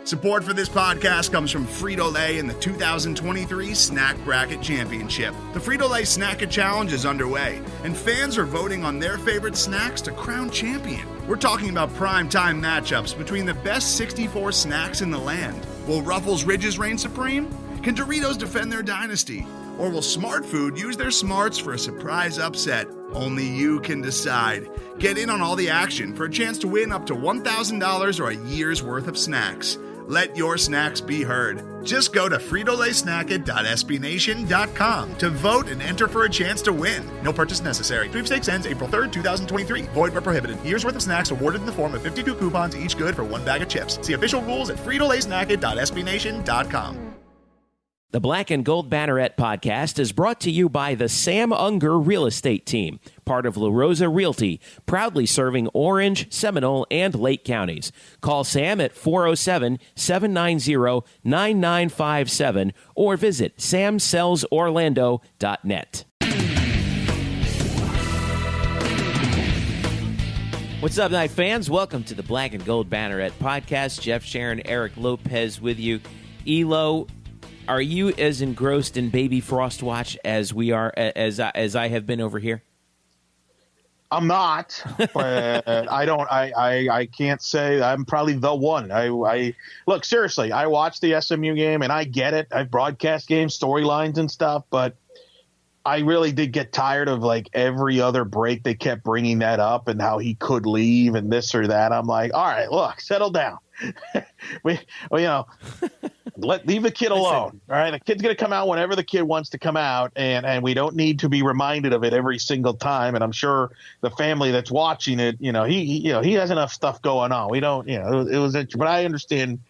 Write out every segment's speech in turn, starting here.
Support for this podcast comes from Frito-Lay and the 2023 Snack Bracket Championship. The Frito-Lay Snack-It Challenge is underway, and fans are voting on their favorite snacks to crown champion. We're talking about prime-time matchups between the best 64 snacks in the land. Will Ruffles Ridges reign supreme? Can Doritos defend their dynasty? Or will Smart Food use their smarts for a surprise upset? Only you can decide. Get in on all the action for a chance to win up to $1,000 or a year's worth of snacks. Let your snacks be heard. Just go to fritolaysnacket.sbnation.com to vote and enter for a chance to win. No purchase necessary. Sweepstakes ends April 3rd, 2023. Void where prohibited. Year's worth of snacks awarded in the form of 52 coupons, each good for one bag of chips. See official rules at fritolaysnacket.sbnation.com. The Black and Gold Banneret Podcast is brought to you by the Sam Unger Real Estate Team, part of La Rosa Realty, proudly serving Orange, Seminole, and Lake counties. Call Sam at 407-790-9957 or visit samsellsorlando.net. What's up, night fans? Welcome to the Black and Gold Banneret Podcast. Jeff Sharon, Eric Lopez with you. Elo, are you as engrossed in Baby Frost Watch as we are, as I have been over here? I'm not, but I can't say I'm probably the one. I look, seriously, I watched the SMU game and I get it. I broadcast games, storylines and stuff, but I really did get tired of like every other break. They kept bringing that up and how he could leave and this or that. I'm like, all right, look, settle down. Leave the kid alone. All right. The kid's going to come out whenever the kid wants to come out. And we don't need to be reminded of it every single time. And I'm sure the family that's watching it, he has enough stuff going on. We don't, it was, but I understand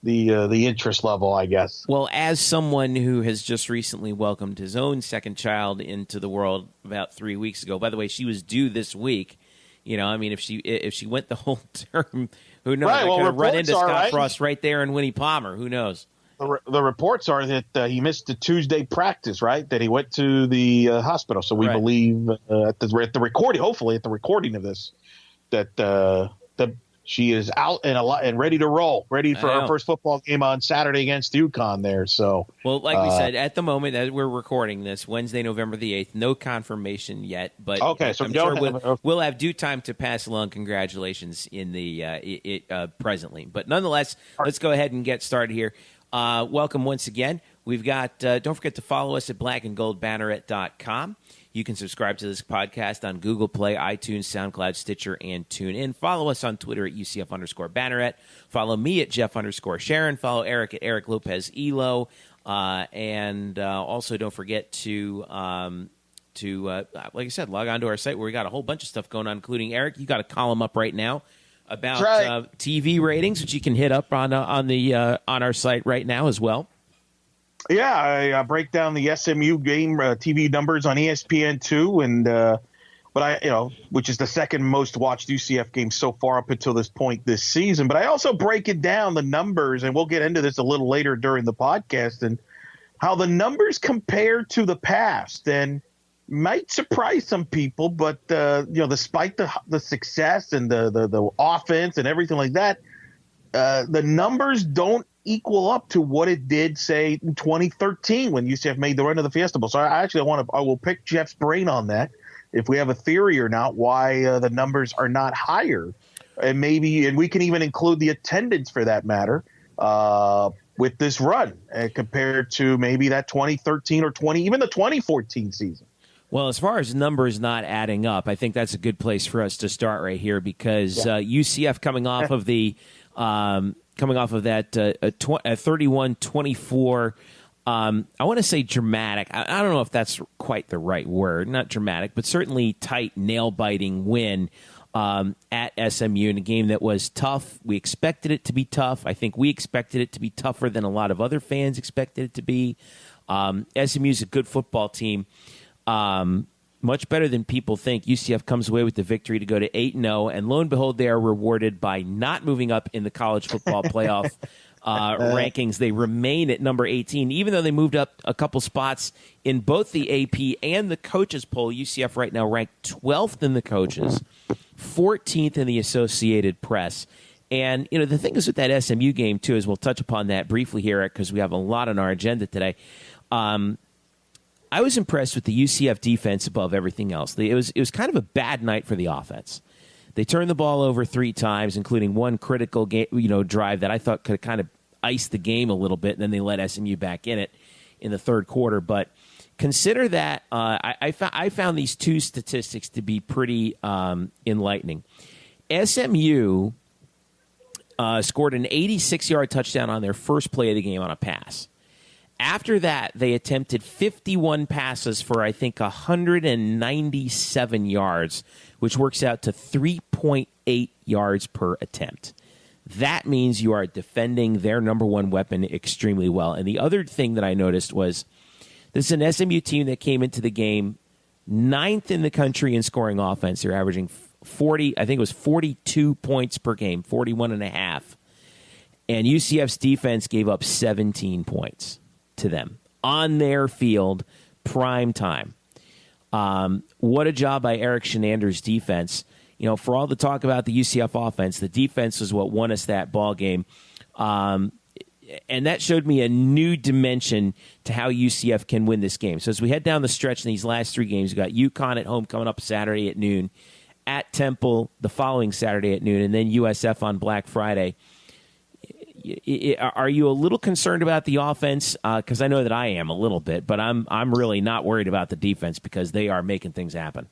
the interest level, I guess. Well, as someone who has just recently welcomed his own second child into the world about 3 weeks ago, by the way, she was due this week. If she went the whole term, who knows? Right, I could have run into Scott right. Frost right there in Winnie Palmer. Who knows? The reports are that he missed the Tuesday practice, right? That he went to the hospital. So we believe at the recording, hopefully at the recording of this, that she is out and ready to roll, ready for her first football game on Saturday against UConn there. So, well, like we said, at the moment that we're recording this, Wednesday, November the 8th, no confirmation yet. But okay, so I'm sure we'll have due time to pass along congratulations in the presently. But nonetheless, let's go ahead and get started here. Welcome once again. We've got, don't forget to follow us at blackandgoldbanneret.com. You can subscribe to this podcast on Google Play, iTunes, SoundCloud, Stitcher, and TuneIn. Follow us on Twitter at UCF_Banneret. Follow me at Jeff_Sharon. Follow Eric at Eric Lopez Elo. And also don't forget to like I said, log on to our site where we got a whole bunch of stuff going on, including Eric. You got a column up right now about TV ratings, which you can hit up on our site right now as well. Yeah, I break down the SMU game TV numbers on ESPN2, and which is the second most watched UCF game so far up until this point this season. But I also break it down, the numbers, and we'll get into this a little later during the podcast, and how the numbers compare to the past, and might surprise some people. But despite the success and the offense and everything like that, the numbers don't equal up to what it did, say, in 2013 when UCF made the run to the Fiesta Bowl. So I will pick Jeff's brain on that, if we have a theory or not, why the numbers are not higher. And we can even include the attendance for that matter with this run compared to maybe that 2013 or even the 2014 season. Well, as far as numbers not adding up, I think that's a good place for us to start right here because UCF coming off of that 31-24, I want to say dramatic. I don't know if that's quite the right word. Not dramatic, but certainly tight, nail-biting win at SMU in a game that was tough. We expected it to be tough. I think we expected it to be tougher than a lot of other fans expected it to be. SMU's a good football team. Much better than people think. UCF comes away with the victory to go to 8-0, and lo and behold, they are rewarded by not moving up in the college football playoff rankings. They remain at number 18, even though they moved up a couple spots in both the AP and the coaches poll. UCF right now ranked 12th in the coaches, 14th in the Associated Press, And, the thing is with that SMU game, too, is we'll touch upon that briefly here because we have a lot on our agenda today. I was impressed with the UCF defense above everything else. It was kind of a bad night for the offense. They turned the ball over 3 times, including one critical drive that I thought could have kind of iced the game a little bit, and then they let SMU back in it in the third quarter. But consider that I found these 2 statistics to be pretty enlightening. SMU scored an 86-yard touchdown on their first play of the game on a pass. After that, they attempted 51 passes for, I think, 197 yards, which works out to 3.8 yards per attempt. That means you are defending their number one weapon extremely well. And the other thing that I noticed was this is an SMU team that came into the game 9th in the country in scoring offense. They're averaging 40, I think it was 42 points per game, 41.5. And UCF's defense gave up 17 points to them on their field, prime time. What a job by Eric Shenander's defense. For all the talk about the UCF offense, the defense was what won us that ball game. And that showed me a new dimension to how UCF can win this game. So as we head down the stretch in these last 3 games, we've got UConn at home coming up Saturday at noon, at Temple the following Saturday at noon, and then USF on Black Friday. Are you a little concerned about the offense? Because I know that I am a little bit, but I'm really not worried about the defense because they are making things happen.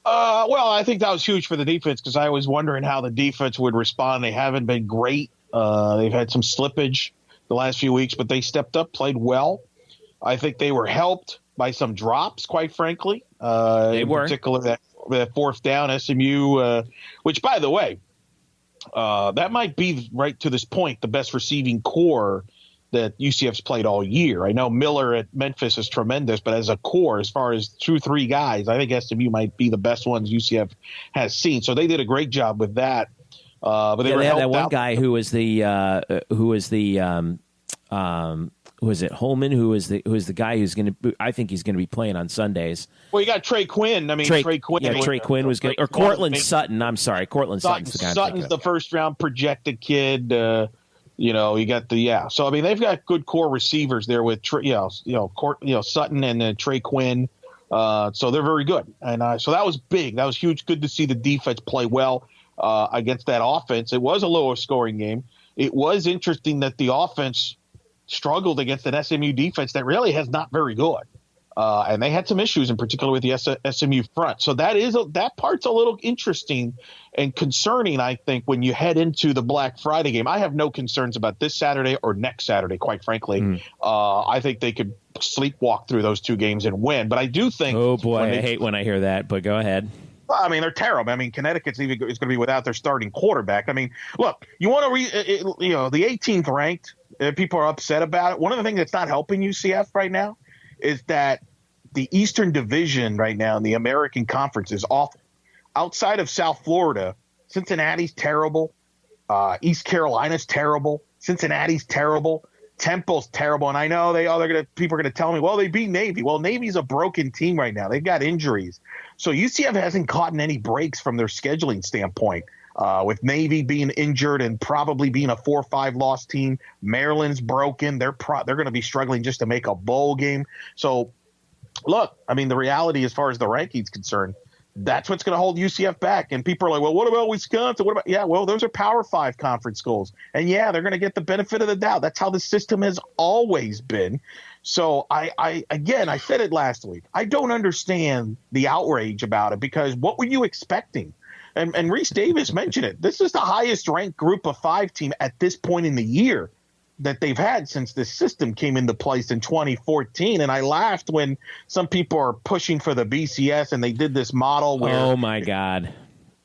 Well, I think that was huge for the defense because I was wondering how the defense would respond. They haven't been great. They've had some slippage the last few weeks, but they stepped up, played well. I think they were helped by some drops, quite frankly. In particular, that 4th down SMU, which, by the way, that might be, right to this point, the best receiving core that UCF's played all year. I know Miller at Memphis is tremendous, but as a core, as far as 2-3 guys, I think SMU might be the best ones UCF has seen. So they did a great job with that. But they had that one guy who was Holman, who is the guy who's going to, I think he's going to be playing on Sundays. Well, you got Trey Quinn. Trey Quinn. Yeah, Trey Quinn was good. Or Cortland Sutton. I'm sorry. Cortland Sutton's the guy. Sutton's the first-round projected kid. You got So, they've got good core receivers there with, Sutton and Trey Quinn. So they're very good. And so that was big. That was huge. Good to see the defense play well against that offense. It was a lower scoring game. It was interesting that the offense struggled against an SMU defense that really has not very good. And they had some issues in particular with the SMU front. So that part's a little interesting and concerning, I think, when you head into the Black Friday game. I have no concerns about this Saturday or next Saturday, quite frankly. I think they could sleepwalk through those 2 games and win. But I do think – oh, boy, I hate when I hear that, but go ahead. They're terrible. Connecticut's is going to be without their starting quarterback. Look, you want to the 18th ranked, people are upset about it. One of the things that's not helping UCF right now is that the Eastern Division right now in the American Conference is awful. Outside of South Florida, Cincinnati's terrible. East Carolina's terrible. Cincinnati's terrible. Temple's terrible. And I know people are going to tell me, well, they beat Navy. Well, Navy's a broken team right now. They've got injuries. So UCF hasn't caught any breaks from their scheduling standpoint. With Navy being injured and probably being a 4-5 loss team, Maryland's broken. They're going to be struggling just to make a bowl game. So, look, the reality as far as the rankings concerned, that's what's going to hold UCF back. And people are like, well, what about Wisconsin? Those are Power 5 conference schools. And, they're going to get the benefit of the doubt. That's how the system has always been. So, I said it last week. I don't understand the outrage about it because what were you expecting? And Reese Davis mentioned it. This is the highest ranked group of 5 team at this point in the year that they've had since this system came into place in 2014. And I laughed when some people are pushing for the BCS and they did this model where – oh, my God.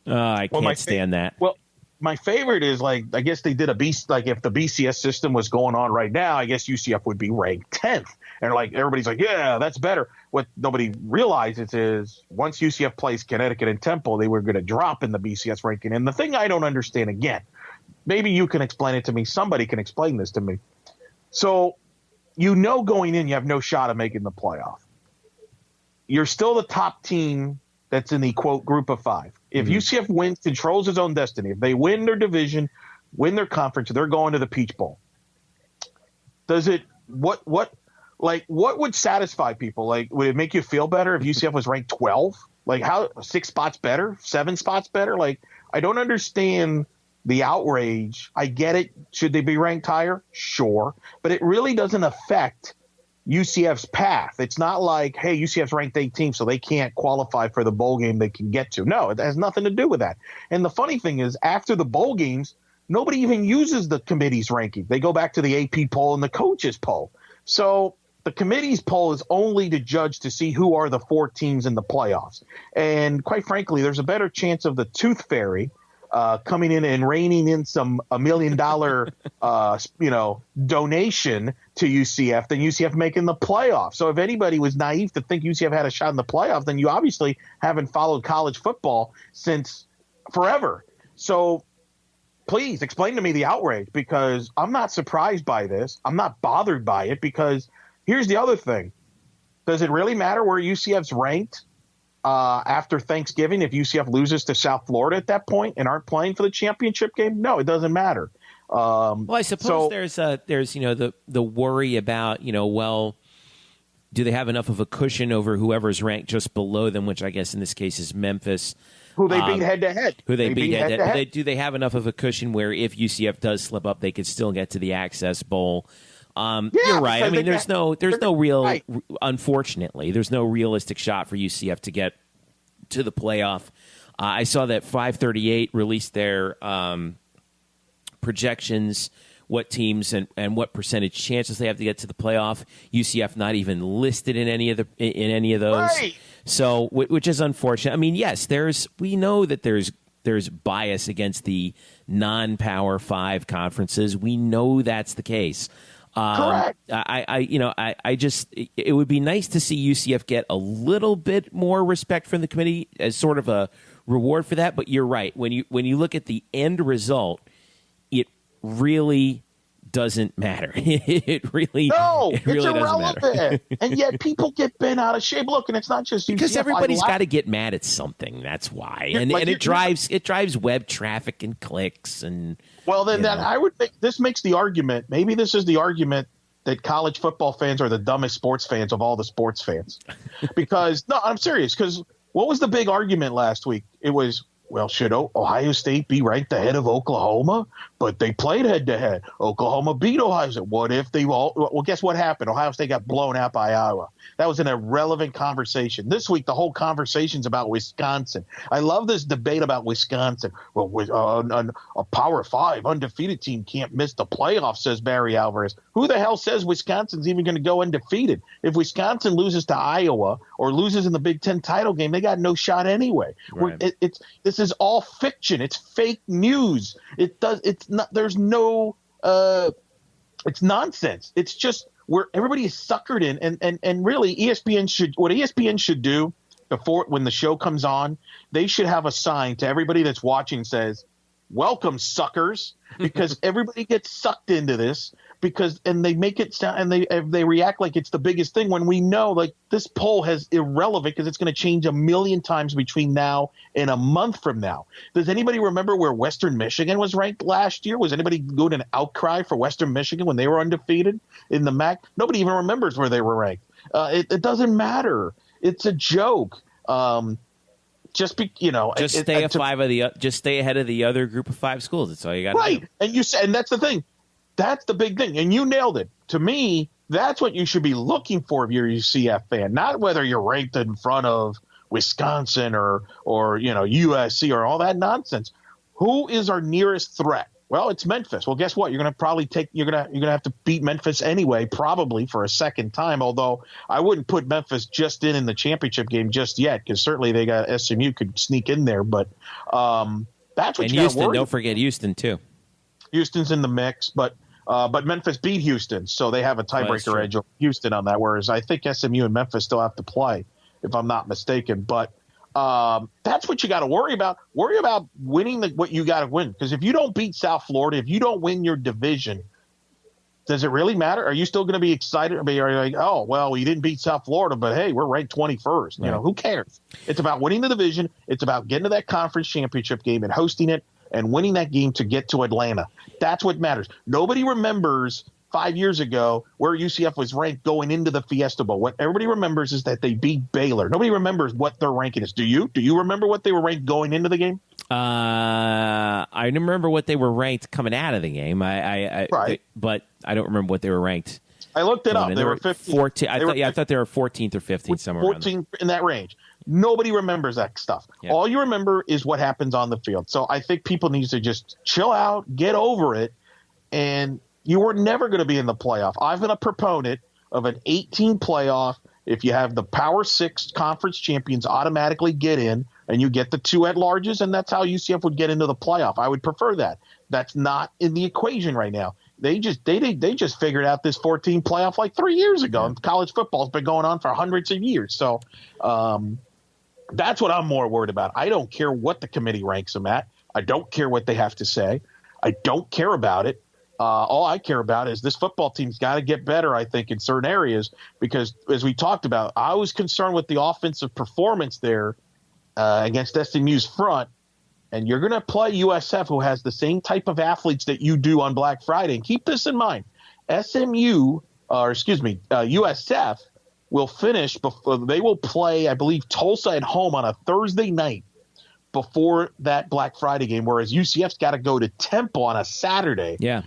I can't stand that. Well, my favorite is, I guess they did if the BCS system was going on right now, I guess UCF would be ranked 10th. And everybody's like, yeah, that's better. What nobody realizes is once UCF plays Connecticut and Temple, they were going to drop in the BCS ranking. And the thing I don't understand, again, maybe you can explain it to me. Somebody can explain this to me. So, going in, you have no shot of making the playoff. You're still the top team that's in the, quote, group of 5. If UCF wins, controls its own destiny, if they win their division, win their conference, they're going to the Peach Bowl. Does it what would satisfy people? Like, would it make you feel better if UCF was ranked 12? Like, how 6 spots better, 7 spots better? Like, I don't understand the outrage. I get it. Should they be ranked higher? Sure. But it really doesn't affect UCF's path. It's not like, hey, UCF's ranked 18th, so they can't qualify for the bowl game they can get to. No, it has nothing to do with that. And the funny thing is, after the bowl games, nobody even uses the committee's ranking. They go back to the AP poll and the coaches poll. So the committee's poll is only to judge to see who are the 4 teams in the playoffs. And quite frankly, there's a better chance of the Tooth Fairy coming in and reining in $1 million, donation to UCF than UCF making the playoffs. So if anybody was naive to think UCF had a shot in the playoffs, then you obviously haven't followed college football since forever. So please explain to me the outrage, because I'm not surprised by this. I'm not bothered by it, because here's the other thing. Does it really matter where UCF's ranked after Thanksgiving if UCF loses to South Florida at that point and aren't playing for the championship game? No, it doesn't matter. Well, I suppose there's the worry about, well, do they have enough of a cushion over whoever's ranked just below them, which I guess in this case is Memphis, who they beat head-to-head. Who they beat head-to-head. Do they have enough of a cushion where if UCF does slip up, they could still get to the Access Bowl? You're right. I mean, there's no real, right. Unfortunately, there's no realistic shot for UCF to get to the playoff. I saw that 538 released their projections, what teams and what percentage chances they have to get to the playoff. UCF not even listed in any of those. Right. So, which is unfortunate. I mean, yes, we know that there's bias against the non-Power 5 conferences. We know that's the case. Correct. I just, it would be nice to see UCF get a little bit more respect from the committee as sort of a reward for that. But you're right. When you look at the end result, it really doesn't matter. It really irrelevant. And yet people get bent out of shape. Look, and it's not just UCF. Because everybody's got to get mad at something. That's why. And it drives web traffic and clicks and. Well, then I would think this makes the argument. Maybe this is the argument that college football fans are the dumbest sports fans of all the sports fans. Because no, I'm serious. Because what was the big argument last week? It was, well, should Ohio State be ranked ahead of Oklahoma? But they played head-to-head. Oklahoma beat Ohio State. What if they all – well, guess what happened? Ohio State got blown out by Iowa. That was an irrelevant conversation. This week, the whole conversation's about Wisconsin. I love this debate about Wisconsin. Well, a Power 5 undefeated team can't miss the playoffs, says Barry Alvarez. Who the hell says Wisconsin's even going to go undefeated? If Wisconsin loses to Iowa or loses in the Big Ten title game, they got no shot anyway. Right. This is all fiction. It's fake news. It's nonsense. It's just where everybody is suckered in, and really ESPN should do before, when the show comes on, they should have a sign to everybody that's watching says, "Welcome, suckers," because everybody gets sucked into this and they make it sound, and they react like it's the biggest thing when we know like this poll has irrelevant because it's going to change a million times between now and a month from now. Does anybody remember where Western Michigan was ranked last year? Was anybody doing an outcry for Western Michigan when they were undefeated in the MAC? Nobody even remembers where they were ranked. It doesn't matter. It's a joke. Just stay ahead of the other group of 5 schools. That's all you got. Right, and that's the thing. That's the big thing, and you nailed it. To me, that's what you should be looking for if you're a UCF fan, not whether you're ranked in front of Wisconsin or USC or all that nonsense. Who is our nearest threat? Well, it's Memphis. Well, guess what? You're going to have to beat Memphis anyway, probably for a second time. Although I wouldn't put Memphis just in the championship game just yet, because certainly they got SMU could sneak in there. But that's what you got to worry. Don't forget Houston too. Houston's in the mix, but Memphis beat Houston, so they have a tiebreaker edge over Houston on that. Whereas I think SMU and Memphis still have to play, if I'm not mistaken. But that's what you got to worry about. Worry about winning what you got to win. Because if you don't beat South Florida, if you don't win your division, does it really matter? Are you still going to be excited? Are you like, oh, well, you didn't beat South Florida, but hey, we're ranked 21st. Right. Who cares? It's about winning the division. It's about getting to that conference championship game and hosting it. and winning that game to get to Atlanta. That's what matters. Nobody remembers 5 years ago where UCF was ranked going into the Fiesta Bowl. What everybody remembers is that they beat Baylor. Nobody remembers what their ranking is. Do you? Do you remember what they were ranked going into the game? I remember what they were ranked coming out of the game. Right. But I don't remember what they were ranked. I looked it up. They were 15. 14. I thought they were 14th or 15th, somewhere 14 around there. in that range. Nobody remembers that stuff. Yeah. All you remember is what happens on the field. So I think people need to just chill out, get over it, and you were never going to be in the playoff. I've been a proponent of an 18 playoff. If you have the Power 6 conference champions automatically get in, and you get the 2 at-larges, and that's how UCF would get into the playoff. I would prefer that. That's not in the equation right now. They just figured out this 14 playoff like 3 years ago, and college football has been going on for hundreds of years. So that's what I'm more worried about. I don't care what the committee ranks them at. I don't care what they have to say. I don't care about it. All I care about is this football team's got to get better, I think, in certain areas, because as we talked about, I was concerned with the offensive performance there against SMU's front. And you're going to play USF, who has the same type of athletes that you do on Black Friday. And keep this in mind. USF will finish before they will play, I believe, Tulsa at home on a Thursday night before that Black Friday game, whereas UCF's got to go to Temple on a Saturday. Yeah.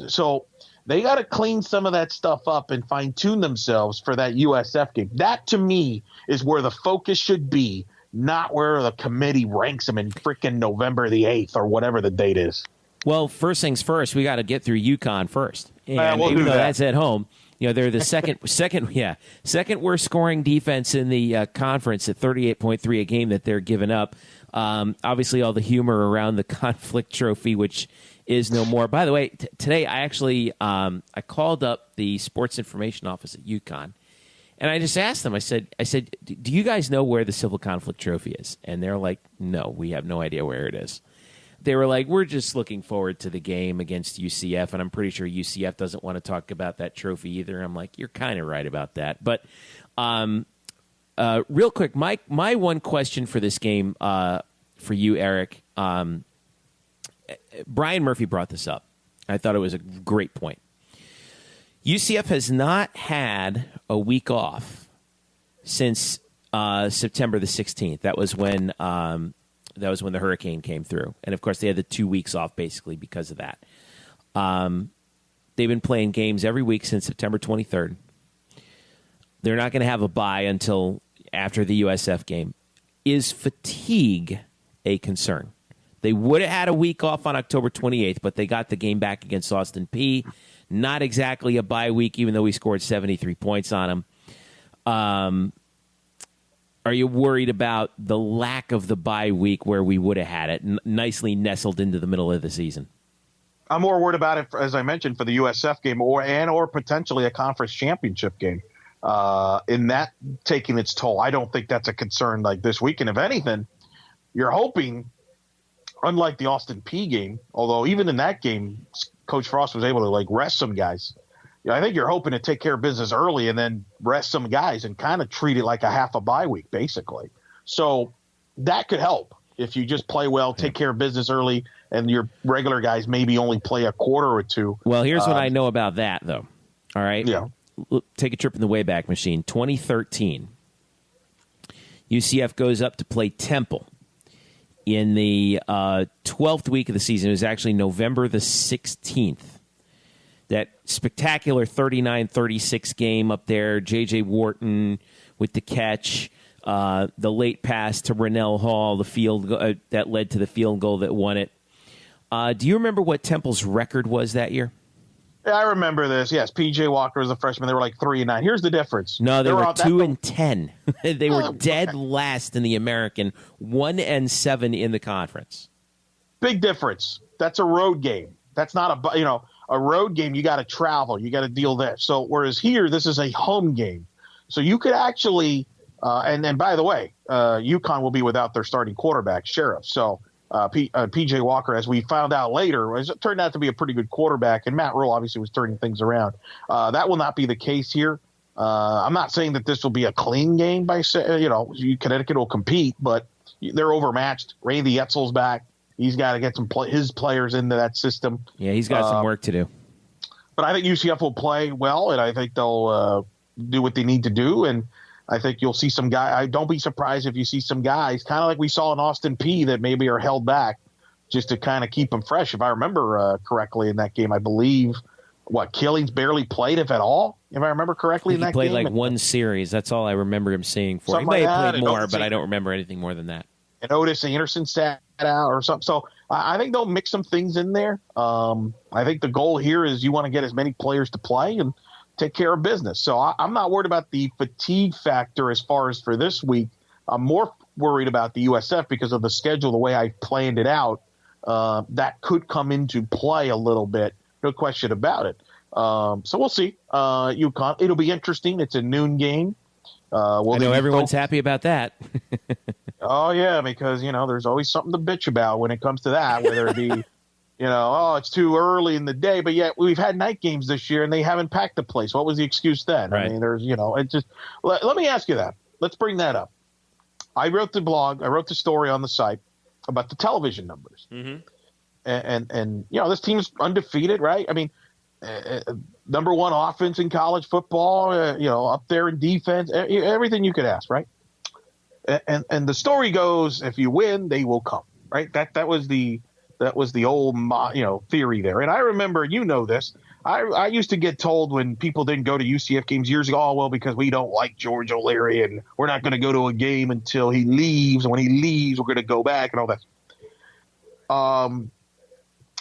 So they got to clean some of that stuff up and fine-tune themselves for that USF game. That, to me, is where the focus should be, not where the committee ranks them in freaking November the 8th or whatever the date is. Well, first things first, we got to get through UConn first. And we'll even do though that. that's at home, they're the second worst scoring defense in the conference at 38.3 a game that they're giving up. Obviously, all the humor around the conflict trophy, which is no more. By the way, today I actually I called up the sports information office at UConn, and I just asked them. I said, do you guys know where the civil conflict trophy is? And they're like, no, we have no idea where it is. They were like, we're just looking forward to the game against UCF, and I'm pretty sure UCF doesn't want to talk about that trophy either. I'm like, you're kind of right about that. But real quick, my one question for this game for you, Eric, Brian Murphy brought this up. I thought it was a great point. UCF has not had a week off since September the 16th. That was when the hurricane came through. And, of course, they had the 2 weeks off basically because of that. They've been playing games every week since September 23rd. They're not going to have a bye until after the USF game. Is fatigue a concern? They would have had a week off on October 28th, but they got the game back against Austin Peay. Not exactly a bye week, even though we scored 73 points on them. Are you worried about the lack of the bye week where we would have had it, nicely nestled into the middle of the season? I'm more worried about it, as I mentioned, for the USF game or potentially a conference championship game. In that taking its toll, I don't think that's a concern like this weekend. If anything, you're hoping, unlike the Austin Peay game, although even in that game, Coach Frost was able to rest some guys. I think you're hoping to take care of business early and then rest some guys and kind of treat it like a half a bye week, basically. So that could help if you just play well, take care of business early, and your regular guys maybe only play a quarter or two. Well, here's what I know about that, though. All right? Yeah. Take a trip in the Wayback Machine. 2013, UCF goes up to play Temple in the 12th week of the season. It was actually November the 16th. That spectacular 39-36 game up there, J.J. Wharton with the catch, the late pass to Rennell Hall, the field that led to the field goal that won it. Do you remember what Temple's record was that year? Yeah, I remember this. Yes, P.J. Walker was a freshman. They were 3-9. Here's the difference. No, they were 2-10. They were dead last in the American, 1-7 in the conference. Big difference. That's a road game. That's not a road game. You got to travel. You got to deal there. So whereas here, this is a home game. So you could actually, and by the way, UConn will be without their starting quarterback, Sheriff. So P.J. Walker, as we found out later, turned out to be a pretty good quarterback, and Matt Rule obviously was turning things around. That will not be the case here. I'm not saying that this will be a clean game Connecticut will compete, but they're overmatched. Randy Etzel's back. He's got to get his players into that system. Yeah, he's got some work to do. But I think UCF will play well, and I think they'll do what they need to do. And I think you'll see some guys. Don't be surprised if you see some guys, kind of like we saw in Austin Peay, that maybe are held back just to kind of keep them fresh. If I remember correctly in that game, I believe, Killings barely played, if at all, if I remember correctly in that game. He played like one series. That's all I remember him seeing for. He may have played more, but I don't remember anything more than that. And Otis Anderson sat out or something. So I think they'll mix some things in there. I think the goal here is you want to get as many players to play and take care of business. So I'm not worried about the fatigue factor as far as for this week. I'm more worried about the USF because of the schedule, the way I planned it out. That could come into play a little bit. No question about it. So we'll see. UConn. It'll be interesting. It's a noon game. I know everyone's happy about that. Oh, yeah, because, there's always something to bitch about when it comes to that, whether it be, it's too early in the day. But yet we've had night games this year, and they haven't packed the place. What was the excuse then? Right. I mean, there's, it just – let me ask you that. Let's bring that up. I wrote the blog. I wrote the story on the site about the television numbers. Mm-hmm. And this team's undefeated, right? I mean, number one offense in college football, up there in defense, everything you could ask, right? And the story goes, if you win, they will come, right? That was the old theory there. And I remember, this. I used to get told when people didn't go to UCF games years ago, because we don't like George O'Leary and we're not going to go to a game until he leaves. And when he leaves, we're going to go back and all that.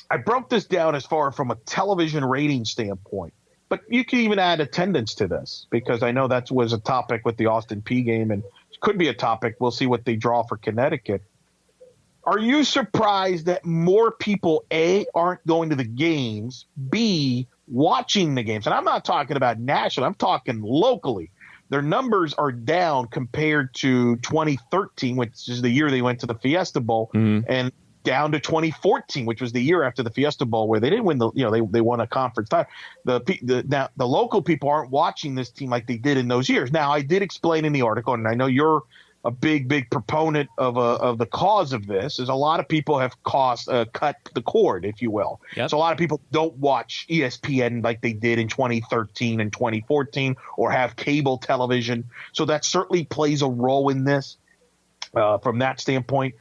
I broke this down as far from a television rating standpoint, but you can even add attendance to this because I know that was a topic with the Austin Peay game and could be a topic. We'll see what they draw for Connecticut. Are you surprised that more people, A, aren't going to the games, B, watching the games? And I'm not talking about national. I'm talking locally. Their numbers are down compared to 2013, which is the year they went to the Fiesta Bowl, and down to 2014, which was the year after the Fiesta Bowl, where they didn't win they won a conference title. The local people aren't watching this team like they did in those years. Now, I did explain in the article, and I know you're a big proponent of the cause of this, is a lot of people have cut the cord, if you will. Yep. So a lot of people don't watch ESPN like they did in 2013 and 2014 or have cable television. So that certainly plays a role in this from that standpoint.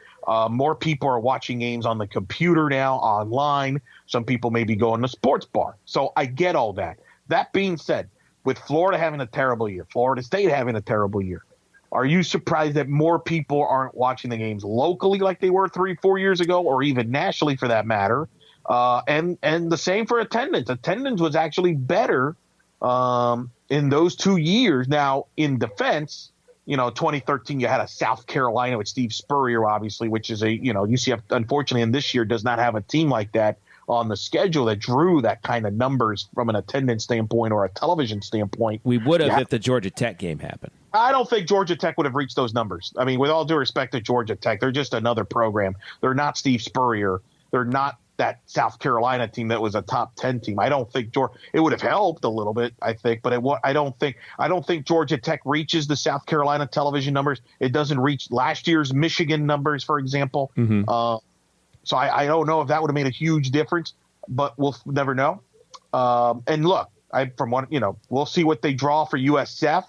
More people are watching games on the computer now, online. Some people may be going to sports bar. So I get all that. That being said, with Florida having a terrible year, Florida State having a terrible year, are you surprised that more people aren't watching the games locally like they were 3-4 years ago, or even nationally for that matter? And the same for attendance. Attendance was actually better in those 2 years. Now, in defense, 2013, you had a South Carolina with Steve Spurrier, obviously, which is UCF, unfortunately, in this year does not have a team like that on the schedule that drew that kind of numbers from an attendance standpoint or a television standpoint. We would have if the Georgia Tech game happened. I don't think Georgia Tech would have reached those numbers. I mean, with all due respect to Georgia Tech, they're just another program. They're not Steve Spurrier. They're not that South Carolina team that was a top 10 team. I don't think it would have helped a little bit, I think, but I don't think Georgia Tech reaches the South Carolina television numbers. It doesn't reach last year's Michigan numbers, for example. Mm-hmm. So I don't know if that would have made a huge difference, but we'll never know. And look, we'll see what they draw for USF.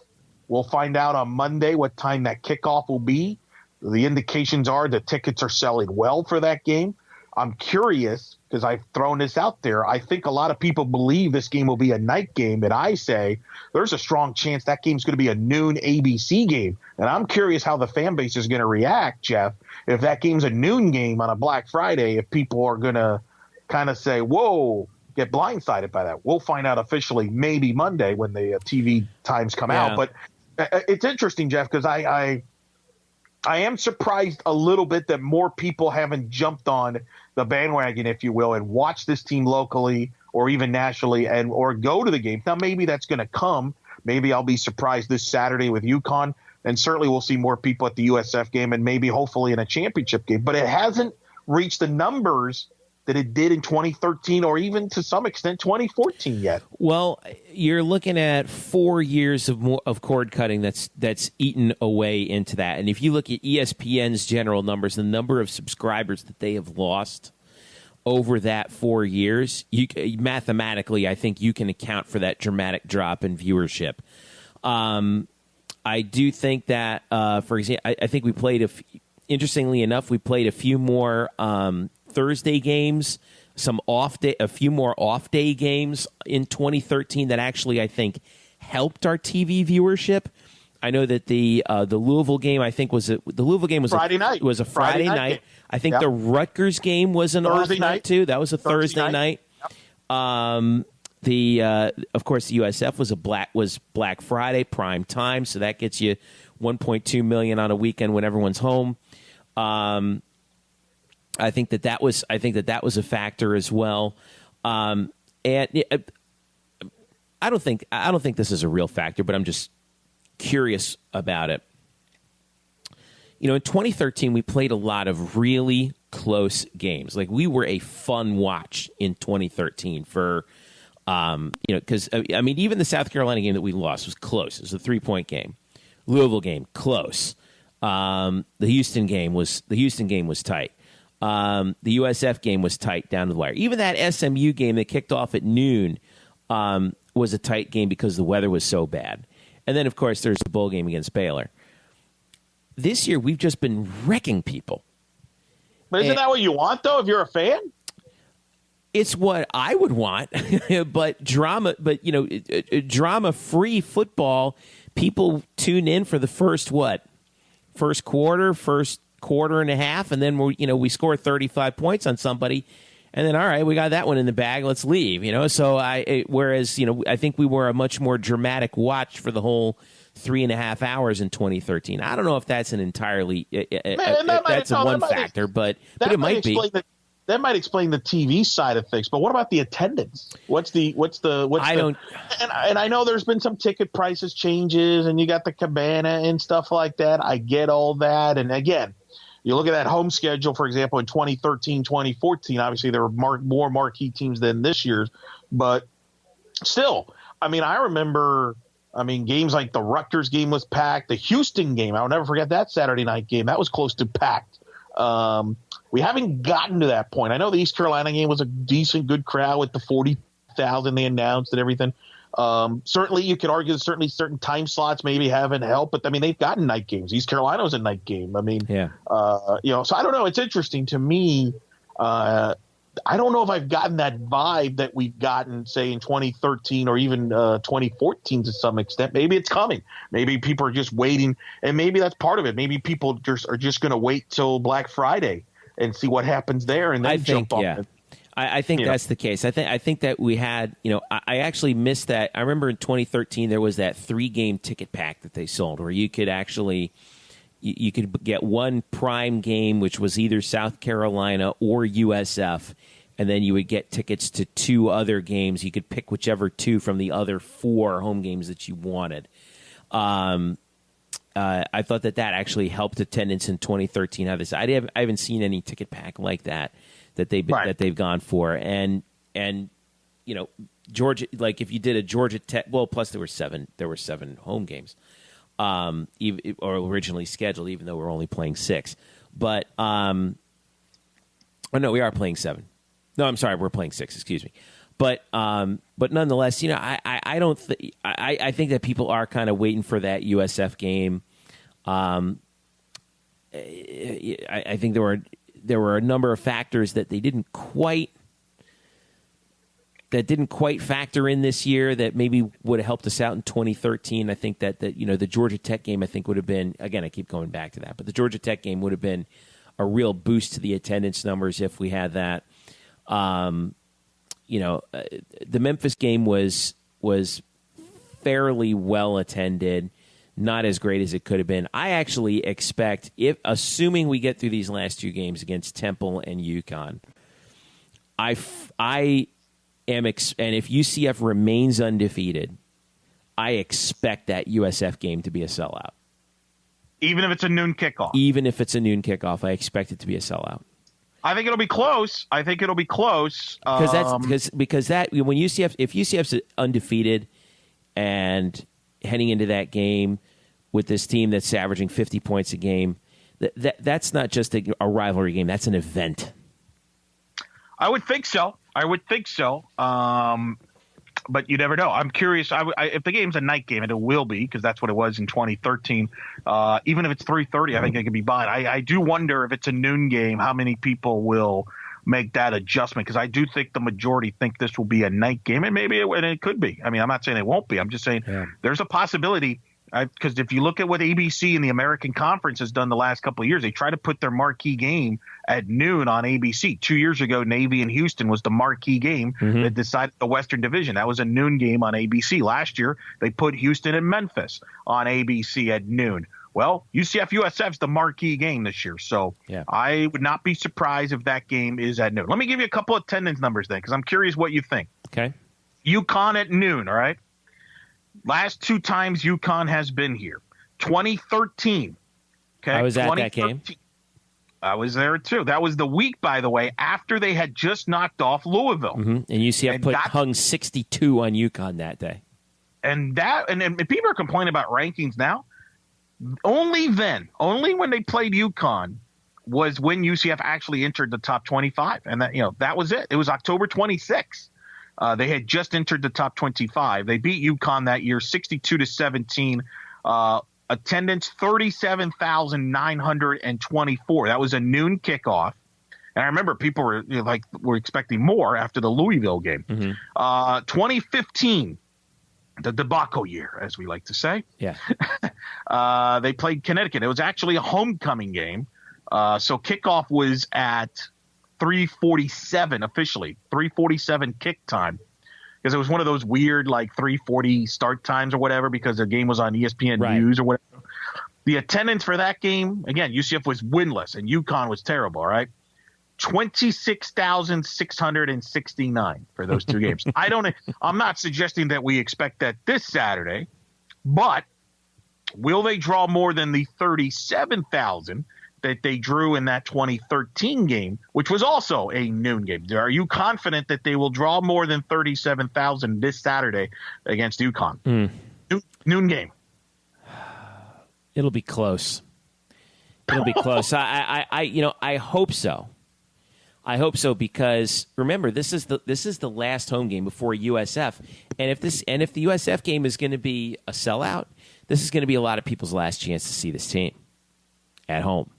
We'll find out on Monday what time that kickoff will be. The indications are the tickets are selling well for that game. I'm curious because I've thrown this out there. I think a lot of people believe this game will be a night game, and I say there's a strong chance that game's going to be a noon ABC game. And I'm curious how the fan base is going to react, Jeff, if that game's a noon game on a Black Friday, if people are going to kind of say, whoa, get blindsided by that. We'll find out officially maybe Monday when the TV times come out. But it's interesting, Jeff, because I am surprised a little bit that more people haven't jumped on the bandwagon, if you will, and watched this team locally or even nationally or go to the games. Now, maybe that's going to come. Maybe I'll be surprised this Saturday with UConn, and certainly we'll see more people at the USF game and maybe hopefully in a championship game. But it hasn't reached the numbers than it did in 2013 or even to some extent 2014 yet. Well, you're looking at 4 years of cord cutting that's eaten away into that. And if you look at ESPN's general numbers, the number of subscribers that they have lost over that 4 years, mathematically, I think you can account for that dramatic drop in viewership. I do think that, for example, I think we played interestingly enough, we played a few more Thursday games, a few more off-day games in 2013 that actually I think helped our TV viewership. I know that the Louisville game was Friday night. It was a Friday night. I think the Rutgers game was an off night too. That was a Thursday night. Yep. Of course, the USF was Black Friday prime time, so that gets you 1.2 million on a weekend when everyone's home. I think that was a factor as well. And I don't think this is a real factor, but I'm just curious about it. In 2013 we played a lot of really close games. Like, we were a fun watch in 2013 for because even the South Carolina game that we lost was close. It was a 3-point game. Louisville game close. The Houston game was tight. The USF game was tight down to the wire. Even that SMU game that kicked off at noon was a tight game because the weather was so bad. And then, of course, there's the bowl game against Baylor. This year, we've just been wrecking people. But isn't that what you want, though, if you're a fan? It's what I would want. But drama-free football, people tune in for the first quarter and a half, and then we score 35 points on somebody, and then all right, we got that one in the bag, let's leave. So whereas I think we were a much more dramatic watch for the whole 3.5 hours in 2013. I don't know if that's an entirely that's one factor, but it might be. That might explain the TV side of things, but what about the attendance? And I know there's been some ticket prices changes, and you got the cabana and stuff like that. I get all that, and again, you look at that home schedule, for example, in 2013, 2014. Obviously, there were more marquee teams than this year's, but still, I remember. Games like the Rutgers game was packed. The Houston game, I'll never forget that Saturday night game. That was close to packed. We haven't gotten to that point. I know the East Carolina game was a decent, good crowd with the 40,000 they announced and everything. Certainly, you could argue certain time slots maybe haven't helped, but they've gotten night games. East Carolina was a night game. So I don't know. It's interesting to me. I don't know if I've gotten that vibe that we've gotten, say, in 2013 or even 2014 to some extent. Maybe it's coming. Maybe people are just waiting, and maybe that's part of it. Maybe people are just going to wait till Black Friday and see what happens there, and then jump on it. I think that's the case. I think that we had, I actually missed that. I remember in 2013 there was that 3-game ticket pack that they sold where you could actually you could get one prime game, which was either South Carolina or USF, and then you would get tickets to 2 other games. You could pick whichever 2 from the other 4 home games that you wanted. I thought that actually helped attendance in 2013. I haven't seen any ticket pack like that they've gone for, and Georgia, like if you did a Georgia Tech, well, plus there were 7 home games, or originally scheduled, even though we're only playing 6. But no, we are playing 7. No, I'm sorry, we're playing 6. Excuse me. But nonetheless, I don't. I think that people are kind of waiting for that USF game. I think there were a number of factors that they didn't quite factor in this year that maybe would have helped us out in 2013. I think that the Georgia Tech game would have been, again, I keep going back to that, but the Georgia Tech game would have been a real boost to the attendance numbers if we had that. The Memphis game was fairly well attended, not as great as it could have been. I actually expect, assuming we get through these last 2 games against Temple and UConn, and if UCF remains undefeated, I expect that USF game to be a sellout. Even if it's a noon kickoff? Even if it's a noon kickoff, I expect it to be a sellout. I think it'll be close. Because that when if UCF's undefeated and heading into that game with this team that's averaging 50 points a game, that's not just a rivalry game. That's an event. I would think so. But you never know. I'm curious. If the game's a night game, and it will be because that's what it was in 2013, even if it's 3:30, I think it could be fine. I do wonder if it's a noon game, how many people will make that adjustment, because I do think the majority think this will be a night game, and maybe it could be. I mean, I'm not saying it won't be. I'm just saying there's a possibility. Because if you look at what ABC and the American Conference has done the last couple of years, they try to put their marquee game at noon on ABC. 2 years ago, Navy and Houston was the marquee game that decided the Western Division. That was a noon game on ABC. Last year, they put Houston and Memphis on ABC at noon. Well, UCF-USF's the marquee game this year, so I would not be surprised if that game is at noon. Let me give you a couple attendance numbers then, because I'm curious what you think. Okay. UConn at noon, all right? Last 2 times UConn has been here. 2013. Okay. I was at that game. I was there too. That was the week, by the way, after they had just knocked off Louisville. And UCF hung 62 on UConn that day. And people are complaining about rankings now. Only when they played UConn was when UCF actually entered the top 25. And that was it. It was October 26th. They had just entered the top 25. They beat UConn that year, 62-17. Attendance 37,924. That was a noon kickoff. And I remember people were expecting more after the Louisville game. 2015, the debacle year, as we like to say. Yeah. They played Connecticut. It was actually a homecoming game. So kickoff was at 3:47 officially, 3:47 kick time, because it was one of those weird 3:40 start times or whatever, because the game was on ESPN News or whatever. The attendance for that game, again, UCF was winless and UConn was terrible. All right, 26,669 for those 2 games. I'm not suggesting that we expect that this Saturday, but will they draw more than the 37,000 that they drew in that 2013 game, which was also a noon game? Are you confident that they will draw more than 37,000 this Saturday against UConn? Noon game. It'll be close. I hope so. I hope so, because remember, this is the last home game before USF, and if the USF game is going to be a sellout, this is going to be a lot of people's last chance to see this team at home.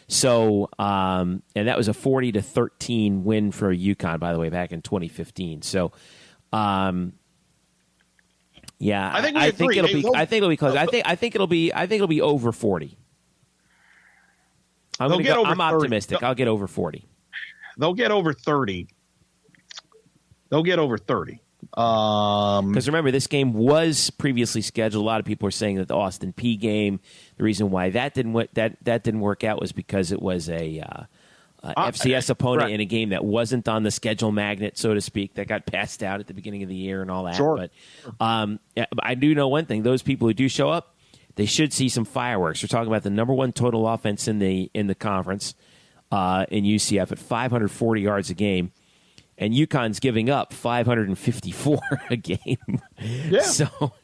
So, and that was a 40-13 win for UConn, by the way, back in 2015. So, I think it'll be close. I think it'll be over 40. I'm optimistic. I'll get over 40. They'll get over 30. Because remember, this game was previously scheduled. A lot of people are saying that the Austin Peay game, the reason why that didn't work out was because it was a FCS opponent in a game that wasn't on the schedule magnet, so to speak, that got passed out at the beginning of the year and all that. Sure. But I do know one thing: those people who do show up, they should see some fireworks. We're talking about the number 1 total offense in the conference in UCF at 540 yards a game. And UConn's giving up 554 a game. Yeah. So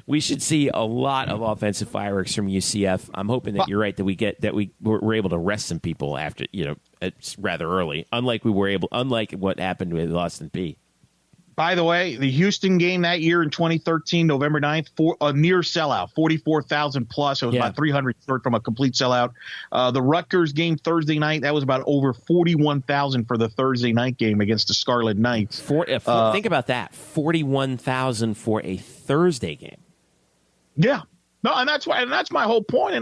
we should see a lot of offensive fireworks from UCF. I'm hoping that you're right, that we're able to rest some people after, it's rather early, unlike what happened with Austin Peay. By the way, the Houston game that year in 2013, November 9th, a near sellout, 44,000 plus. It was about 300 short from a complete sellout. The Rutgers game Thursday night, that was about over 41,000 for the Thursday night game against the Scarlet Knights. Think about that, 41,000 for a Thursday game. Yeah, no, and that's my whole point.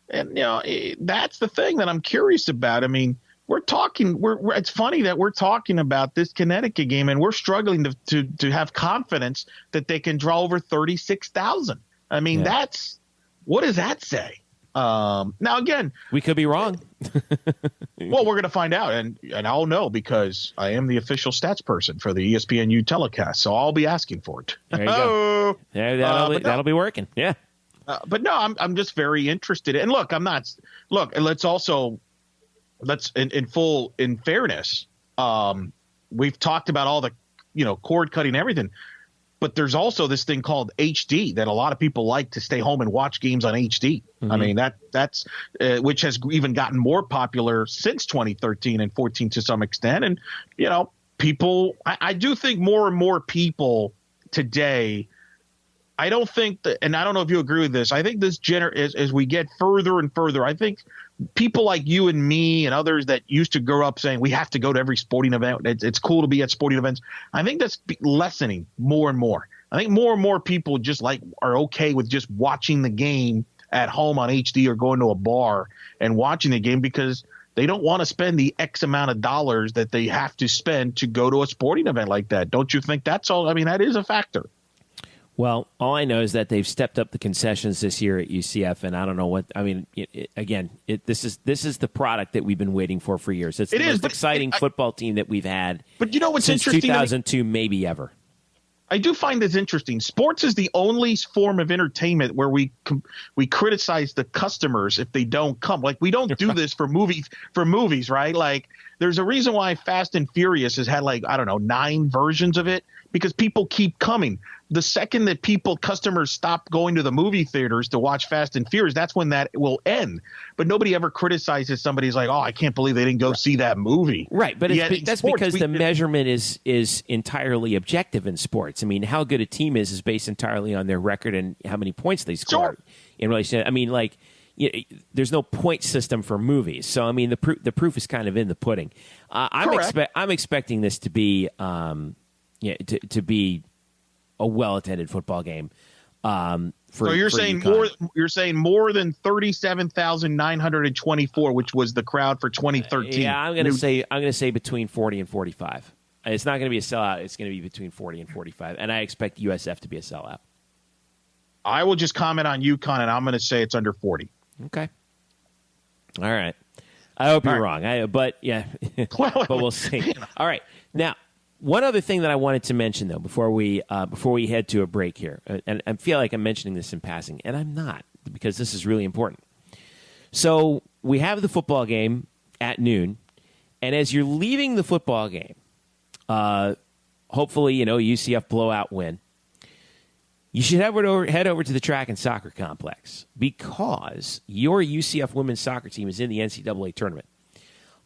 That's the thing that I'm curious about. I mean, it's funny that we're talking about this Connecticut game and we're struggling to have confidence that they can draw over 36,000. I mean, what does that say? Now, again, we could be wrong. Well, we're going to find out, and I'll know because I am the official stats person for the ESPNU telecast, so I'll be asking for it. There you go. That'll be working. Yeah. But no, I'm just very interested. And look, let's also in fairness, we've talked about all the, cord cutting and everything, but there's also this thing called HD that a lot of people like to stay home and watch games on HD. I mean, that's which has even gotten more popular since 2013 and 14 to some extent. And, people, I do think more and more people today, I don't think that, and I don't know if you agree with this, I think this as we get further and further, I think people like you and me and others that used to grow up saying we have to go to every sporting event, it's cool to be at sporting events, I think that's lessening more and more. I think more and more people just are okay with just watching the game at home on HD or going to a bar and watching the game because they don't want to spend the X amount of dollars that they have to spend to go to a sporting event like that. Don't you think that's all? I mean, that is a factor. Well, all I know is that they've stepped up the concessions this year at UCF, and I don't know what. I mean, this is the product that we've been waiting for years. It's the most exciting football team that we've had. But you know what's since interesting? 2002, maybe ever. I do find this interesting. Sports is the only form of entertainment where we criticize the customers if they don't come. Like, we don't do this for movies, right? Like, there's a reason why Fast and Furious has had 9 versions of it, because people keep coming. The second that customers stop going to the movie theaters to watch Fast and Furious, that's when that will end. But nobody ever criticizes somebody's like, oh, I can't believe they didn't go see that movie. Right, but that's because the measurement is entirely objective in sports. I mean, how good a team is based entirely on their record and how many points they score in relation. I mean, there's no point system for movies. So, I mean, the proof is kind of in the pudding. I'm expecting this to be to be a well-attended football game. So you're saying more than 37,924, which was the crowd for 2013. Yeah, I'm going to say between 40 and 45. It's not going to be a sellout. It's going to be between 40 and 45, and I expect USF to be a sellout. I will just comment on UConn, and I'm going to say it's under 40. Okay. All right. I hope you're wrong. But we'll see. All right. Now, one other thing that I wanted to mention, though, before we head to a break here, and I feel like I'm mentioning this in passing, and I'm not, because this is really important. So we have the football game at noon, and as you're leaving the football game, hopefully, UCF blowout win, you should head over to the track and soccer complex, because your UCF women's soccer team is in the NCAA tournament.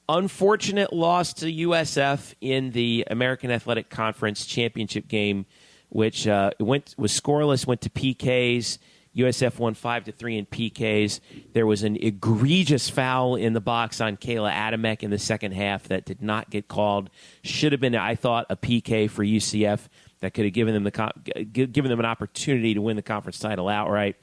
Unfortunate loss to USF in the American Athletic Conference championship game, which was scoreless, went to PKs. USF won 5-3 in PKs. There was an egregious foul in the box on Kayla Adamek in the second half that did not get called. Should have been, I thought, a PK for UCF that could have given them an opportunity to win the conference title outright.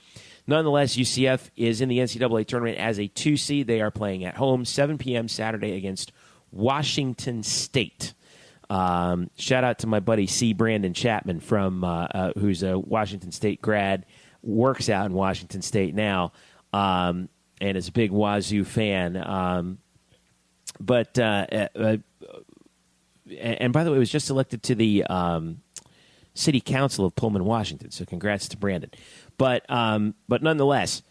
Nonetheless, UCF is in the NCAA tournament as a 2 seed. They are playing at home 7 p.m. Saturday against Washington State. Shout out to my buddy C. Brandon Chapman from who's a Washington State grad, works out in Washington State now, and is a big Wazoo fan. And by the way, was just elected to the City Council of Pullman, Washington. So congrats to Brandon. But nonetheless,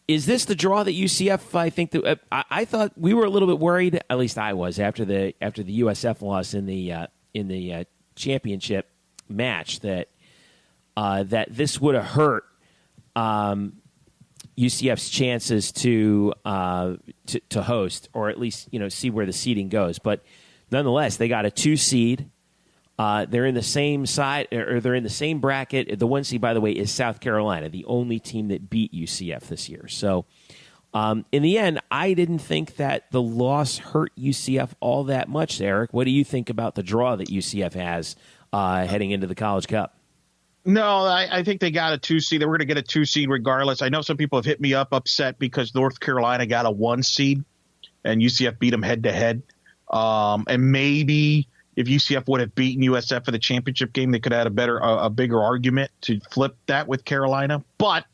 is this the draw that UCF? I think that I thought we were a little bit worried. At least I was after the USF loss in the championship match that this would have hurt UCF's chances to host, or at least see where the seeding goes. But nonetheless, they got a 2 seed. They're in the same side, or they're in the same bracket. The 1 seed, by the way, is South Carolina, the only team that beat UCF this year. So, in the end, I didn't think that the loss hurt UCF all that much, Eric. What do you think about the draw that UCF has heading into the College Cup? No, I think they got a 2 seed. They were going to get a 2 seed regardless. I know some people have hit me up upset because North Carolina got a 1 seed and UCF beat them head to head. And maybe if UCF would have beaten USF for the championship game, they could have had a bigger argument to flip that with Carolina. But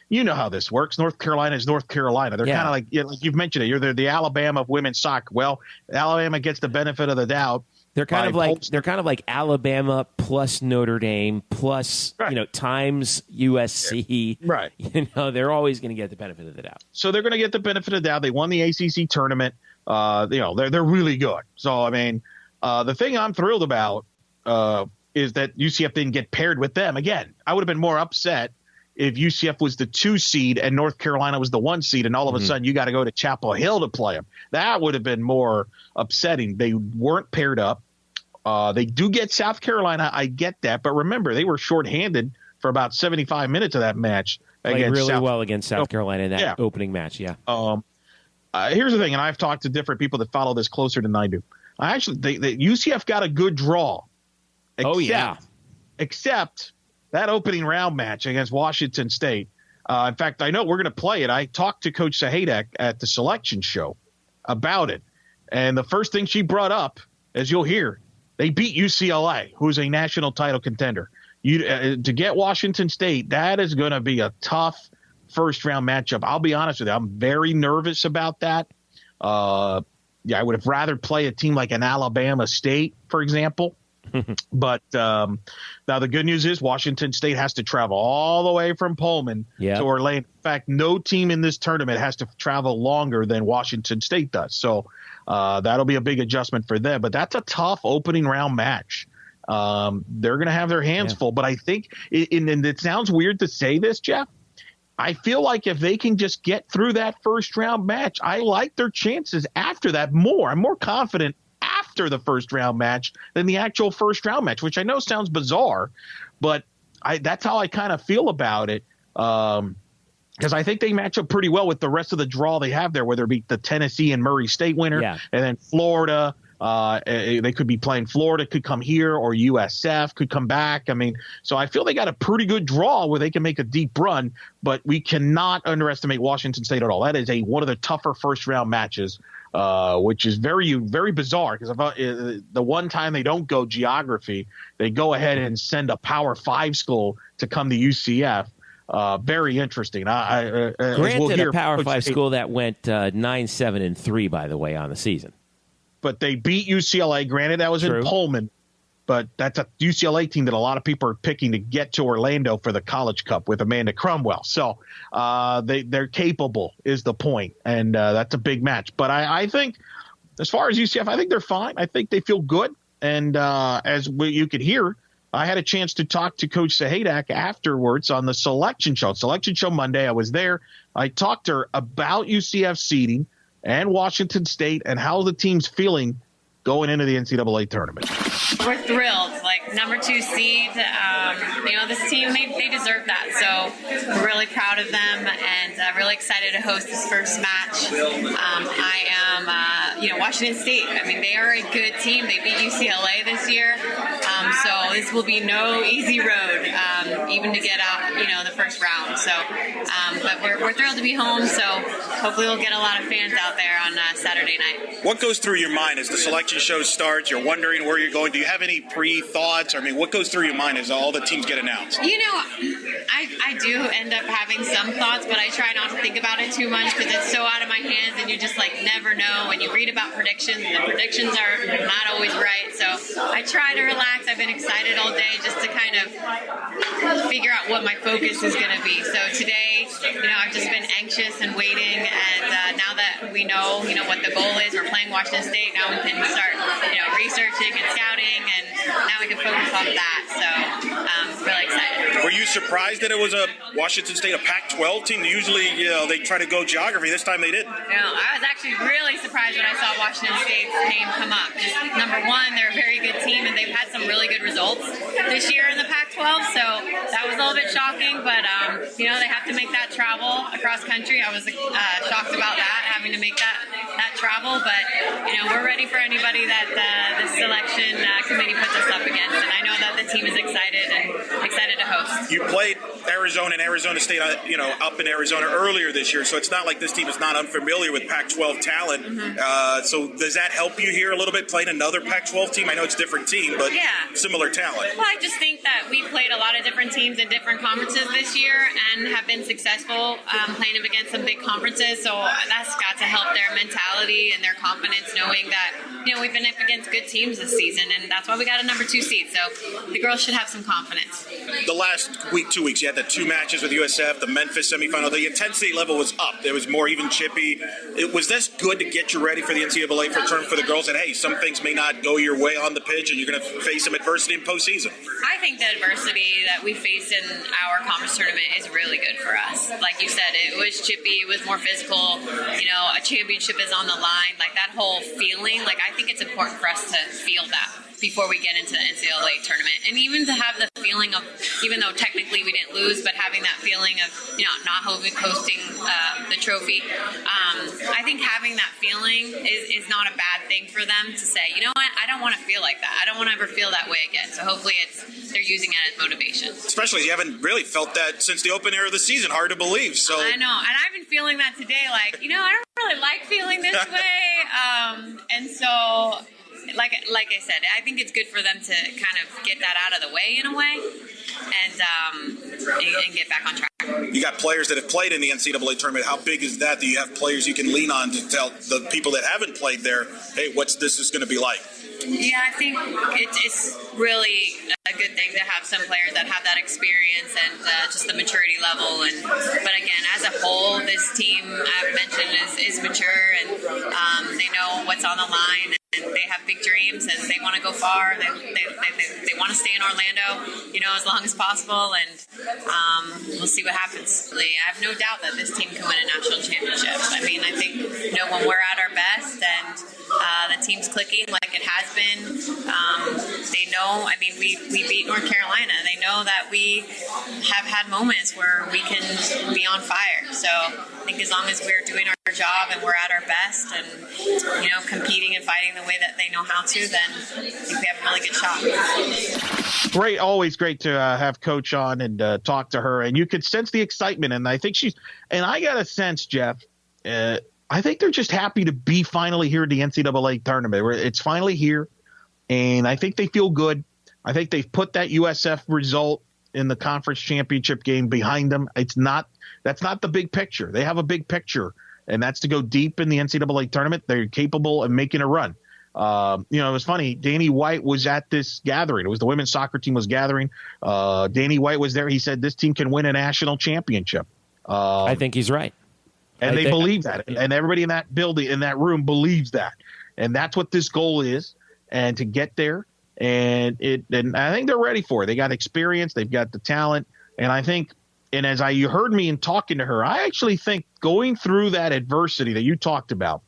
you know how this works. North Carolina is North Carolina. They're kind of like you've mentioned it. They're the Alabama of women's soccer. Well, Alabama gets the benefit of the doubt They're kind of like Alabama plus Notre Dame plus times USC. Right. They're always going to get the benefit of the doubt. So they're going to get the benefit of the doubt. They won the ACC tournament. They're really good. So I mean, the thing I'm thrilled about is that UCF didn't get paired with them. Again, I would have been more upset if UCF was the 2 seed and North Carolina was the 1 seed, and all of a sudden you got to go to Chapel Hill to play them. That would have been more upsetting. They weren't paired up. They do get South Carolina. I get that. But remember, they were shorthanded for about 75 minutes of that match. Played really well against South Carolina in that opening match, yeah. Here's the thing, and I've talked to different people that follow this closer than I do. The UCF got a good draw. Except that opening round match against Washington State. In fact, I know we're going to play it. I talked to Coach Sahaydak at the selection show about it. And the first thing she brought up, as you'll hear, they beat UCLA, who's a national title contender. To get Washington State, that is going to be a tough first-round matchup. I'll be honest with you. I'm very nervous about that. I would have rather play a team like an Alabama State, for example. But now the good news is Washington State has to travel all the way from Pullman to Orlando. In fact, no team in this tournament has to travel longer than Washington State does. So that'll be a big adjustment for them. But that's a tough opening round match. They're going to have their hands full. But I think, and it sounds weird to say this, Jeff, I feel like if they can just get through that first round match, I like their chances after that more. I'm more confident after the first round match than the actual first round match, which I know sounds bizarre, but that's how I kind of feel about it. Because I think they match up pretty well with the rest of the draw they have there, whether it be the Tennessee and Murray State winner, and then Florida. They could be playing Florida, could come here, or USF could come back. I mean, so I feel they got a pretty good draw where they can make a deep run, but we cannot underestimate Washington State at all. That is one of the tougher first round matches. Which is very, very bizarre because the one time they don't go geography, they go ahead and send a Power 5 school to come to UCF. Very interesting. Granted, a Power 5 school that went 9-7-3, by the way, on the season. But they beat UCLA. Granted, that was in Pullman. But that's a UCLA team that a lot of people are picking to get to Orlando for the College Cup with Amanda Crumwell. So they're capable is the point, and that's a big match. But I think as far as UCF, I think they're fine. I think they feel good. And as you could hear, I had a chance to talk to Coach Sahaydak afterwards on the selection show. Selection show Monday, I was there. I talked to her about UCF seeding and Washington State and how the team's feeling going into the NCAA tournament. We're thrilled, like number 2 seed. This team, they deserve that. So we're really proud of them and really excited to host this first match. I am, Washington State. I mean, they are a good team. They beat UCLA this year. So this will be no easy road, even to get out, the first round. So, but we're thrilled to be home. So hopefully we'll get a lot of fans out there on Saturday night. What goes through your mind as the selection show starts? You're wondering where you're going. Do you have any pre-thoughts? I mean, what goes through your mind as all the teams get announced? I do end up having some thoughts, but I try not to think about it too much because it's so out of my hands and you just never know when you read about predictions and the predictions are not always right. So I try to relax. I've been excited all day just to kind of figure out what my focus is going to be. So today, I've just been anxious and waiting, and now that we know, what the goal is, we're playing Washington State. Now we can start, researching and scouting, and now we can focus on that. So I'm really excited. Were you surprised that it was a Washington State, a Pac-12 team? Usually, they try to go geography. This time they didn't. I was actually really surprised when I saw Washington State's name come up. Just number one, they're a very good team, and they've had some really good results this year in the Pac-12. So that was a little bit shocking, but they have to make that travel across country. I was shocked about that, having to make that travel, but we're ready for anybody that the selection committee puts us up against, and I know that the team is excited to host. You played Arizona and Arizona State, up in Arizona earlier this year, so it's not like this team is not unfamiliar with Pac-12 talent. Mm-hmm. So does that help you here a little bit, playing another Pac-12 team? I know it's a different team, but similar talent. Well, I just think that we played a lot of different teams in different conferences this year and have been successful playing them against some big conferences. So that's got to help their mentality and their confidence, knowing that, we've been up against good teams this season, and that's why we got a number 2 seed. So the girls should have some confidence. The last week, 2 weeks, you had the 2 matches with USF, the Memphis semifinal. The intensity level was up. There was more even chippy. Was this good to get you ready for the NCAA tournament for the girls? And hey, some things may not go your way on the pitch, and you're going to face some adversity in postseason. I think the adversity that we face in our conference tournament is really good for us. Like you said, it was chippy, it was more physical. A championship is on the line. Like that whole feeling. Like I think it's important for us to feel that before we get into the NCAA tournament. And even to have the feeling of, even though technically we didn't lose, but having that feeling of, not hosting the trophy. I think having that feeling is not a bad thing for them to say, you know what, I don't want to feel like that. I don't want to ever feel that way again. So hopefully they're using it as motivation. Especially you haven't really felt that since the open air of the season. Hard to believe. So I know. And I've been feeling that today. Like, I don't really like feeling this way. And so... Like I said, I think it's good for them to kind of get that out of the way in a way and get back on track. You got players that have played in the NCAA tournament. How big is that? Do you have players you can lean on to tell the people that haven't played there, hey, what's this is going to be like? Yeah, I think it's really a good thing to have some players that have that experience and just the maturity level. But again, as a whole, this team I've mentioned is mature and they know what's on the line. And they have big dreams, and they want to go far. They want to stay in Orlando, as long as possible. And we'll see what happens. I have no doubt that this team can win a national championship. I mean, I think when we're at our best and the team's clicking like it has been, they know. I mean, we beat North Carolina. They know that we have had moments where we can be on fire. So I think as long as we're doing our job and we're at our best and competing and fighting the way that they know how to, then I think we have a really good shot. Great, always great to have Coach on and talk to her, and you could sense the excitement. And I think I got a sense, Jeff. I think they're just happy to be finally here at the NCAA tournament. It's finally here, and I think they feel good. I think they've put that USF result in the conference championship game behind them. That's not the big picture. They have a big picture, and that's to go deep in the NCAA tournament. They're capable of making a run. It was funny. Danny White was at this gathering. It was the women's soccer team was gathering. Danny White was there. He said this team can win a national championship. I think he's right. And they believe that. And everybody in that building, in that room, believes that. And that's what this goal is. And to get there, and I think they're ready for it. They got experience. They've got the talent. And I think, and as you heard me in talking to her, I actually think going through that adversity that you talked about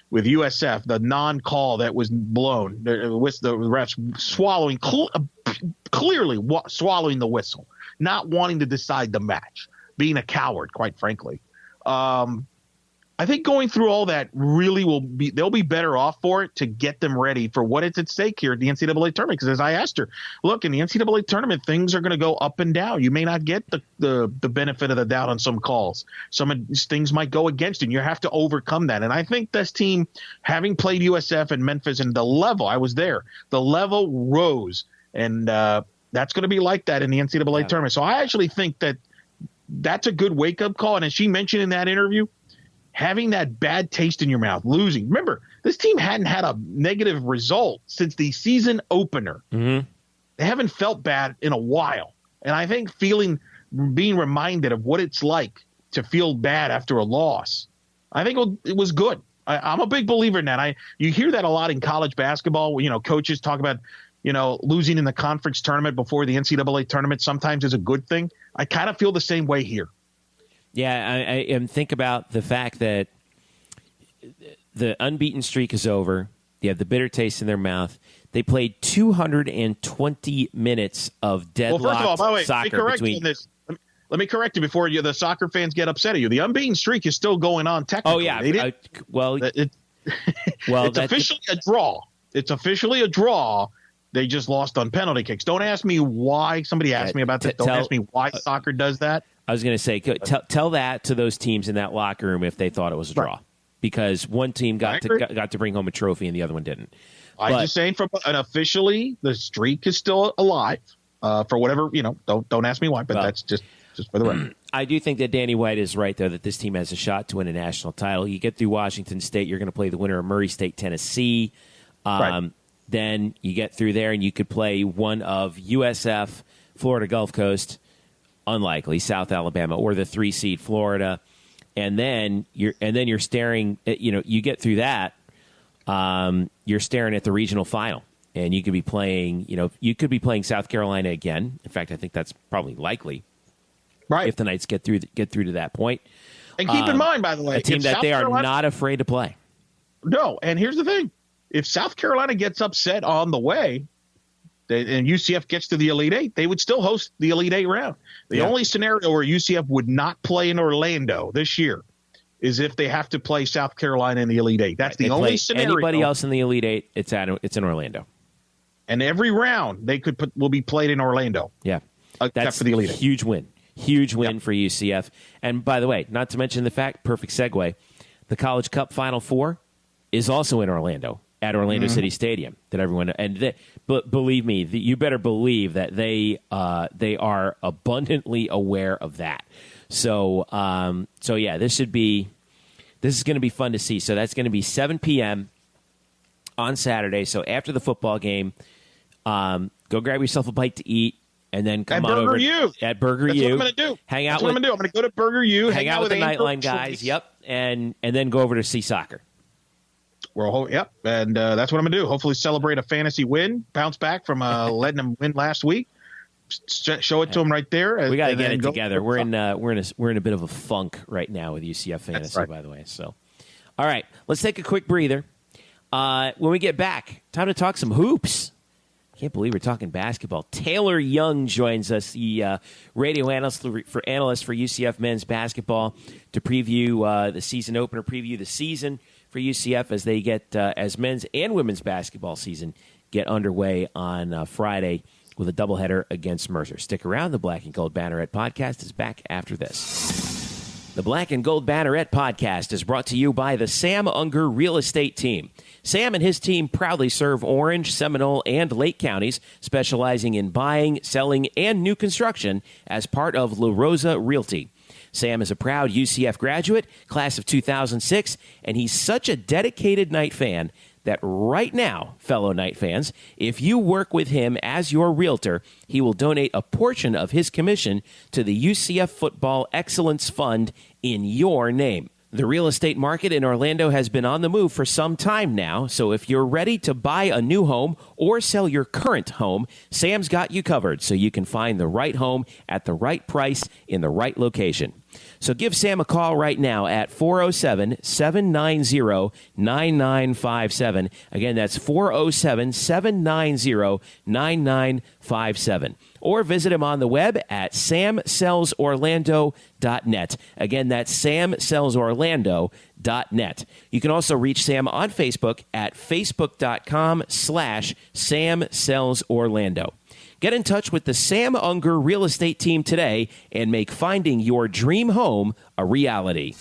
with USF, the non-call that was blown, with the refs swallowing, clearly swallowing the whistle, not wanting to decide the match, being a coward, quite frankly. I think going through all that really they'll be better off for it to get them ready for what is at stake here at the NCAA tournament. Because as I asked her, look, in the NCAA tournament, things are going to go up and down. You may not get the benefit of the doubt on some calls. Some of these things might go against you, and you have to overcome that. And I think this team, having played USF and Memphis, and the level, I was there, the level rose. And that's going to be like that in the NCAA tournament. So I actually think that's a good wake-up call. And as she mentioned in that interview, having that bad taste in your mouth, losing. Remember, this team hadn't had a negative result since the season opener. Mm-hmm. They haven't felt bad in a while. And I think being reminded of what it's like to feel bad after a loss, I think it was good. I'm a big believer in that. You hear that a lot in college basketball. Coaches talk about, losing in the conference tournament before the NCAA tournament sometimes is a good thing. I kind of feel the same way here. Yeah, I think about the fact that the unbeaten streak is over. They have the bitter taste in their mouth. They played 220 minutes of deadlocked soccer. Let me correct you before the soccer fans get upset at you. The unbeaten streak is still going on technically. Oh, yeah. It's officially a draw. It's officially a draw. They just lost on penalty kicks. Don't ask me why. Somebody asked me about this. Don't ask me why soccer does that. I was going to say, tell that to those teams in that locker room if they thought it was a draw, because one team got to bring home a trophy and the other one didn't. I'm just saying, officially, the streak is still alive. for whatever, don't ask me why, but that's just for the record. I do think that Danny White is right, though, that this team has a shot to win a national title. You get through Washington State, you're going to play the winner of Murray State, Tennessee. Right. Then you get through there, and you could play one of USF, Florida Gulf Coast, unlikely, South Alabama, or the 3-seed Florida. And then you're staring at, you get through that, you're staring at the regional final. And you could be playing, South Carolina again. In fact, I think that's probably likely. Right. If the Knights get through to that point. And keep in mind, by the way, a team that they are not afraid to play. No, and here's the thing. If South Carolina gets upset on the way and UCF gets to the Elite Eight, they would still host the Elite Eight round. The only scenario where UCF would not play in Orlando this year is if they have to play South Carolina in the Elite Eight. That's the only scenario. Anybody else in the Elite Eight, it's in Orlando. And every round will be played in Orlando. Yeah. Except for the Elite Eight. Huge win. Huge win for UCF. And by the way, not to mention the fact, perfect segue, the College Cup Final Four is also in Orlando, at Orlando City Stadium. But believe me, you better believe that they are abundantly aware of that. So yeah, this is going to be fun to see. So that's going to be 7 p.m. on Saturday. So after the football game, go grab yourself a bite to eat. And then come on over at Burger U. That's what I'm going to do. Hang out That's what I'm going to do. I'm going to go to Burger U, hang out with the Nightline guys. Yep, and then go over to see soccer. Yep, and that's what I'm going to do. Hopefully, celebrate a fantasy win, bounce back from letting them win last week. Show it to them right there. We got to get it together. We're in a bit of a funk right now with UCF fantasy, right. By the way. So, all right, let's take a quick breather. When we get back, time to talk some hoops. Can't believe we're talking basketball. Taylor Young joins us, the radio analyst for UCF men's basketball, to preview the season opener, preview the season for UCF as they get as men's and women's basketball season get underway on Friday with a doubleheader against Mercer. Stick around. The Black and Gold Banneret Podcast is back after this. The Black and Gold Banneret Podcast is brought to you by the Sam Unger Real Estate Team. Sam and his team proudly serve Orange, Seminole, and Lake counties, specializing in buying, selling, and new construction as part of La Rosa Realty. Sam is a proud UCF graduate, class of 2006, and he's such a dedicated Knight fan that right now, fellow Knight fans, if you work with him as your realtor, he will donate a portion of his commission to the UCF Football Excellence Fund in your name. The real estate market in Orlando has been on the move for some time now, so if you're ready to buy a new home or sell your current home, Sam's got you covered so you can find the right home at the right price in the right location. So give Sam a call right now at 407-790-9957. Again, that's 407-790-9957. Or visit him on the web at samsellsorlando.net. Again, that's samsellsorlando.net. You can also reach Sam on Facebook at facebook.com/samsellsorlando. Get in touch with the Sam Unger Real Estate Team today and make finding your dream home a reality.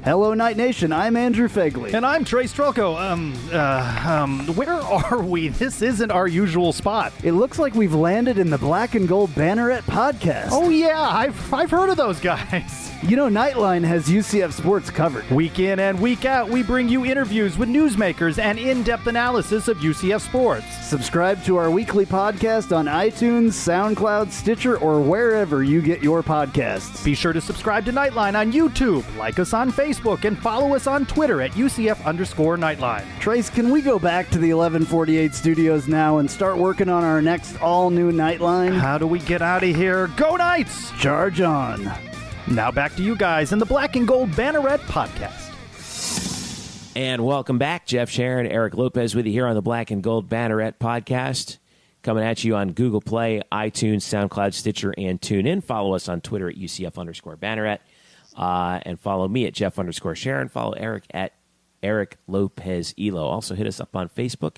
Hello, Knight Nation. I'm Andrew Fegley. And I'm Trey Strelko. Where are we? This isn't our usual spot. It looks like we've landed in the Black and Gold Banneret Podcast. Oh, yeah. I've heard of those guys. You know, Nightline has UCF sports covered. Week in and week out, we bring you interviews with newsmakers and in-depth analysis of UCF sports. Subscribe to our weekly podcast on iTunes, SoundCloud, Stitcher, or wherever you get your podcasts. Be sure to subscribe to Nightline on YouTube, like us on Facebook, and follow us on Twitter at UCF_Nightline. Trace, can we go back to the 1148 studios now and start working on our next all-new Nightline? How do we get out of here? Go Knights! Charge on. Now back to you guys in the Black and Gold Banneret Podcast. And welcome back. Jeff Sharon, Eric Lopez with you here on the Black and Gold Banneret Podcast. Coming at you on Google Play, iTunes, SoundCloud, Stitcher, and TuneIn. Follow us on Twitter at UCF_Banneret. And follow me at Jeff_Sharon. Follow Eric at Eric Lopez Elo. Also hit us up on Facebook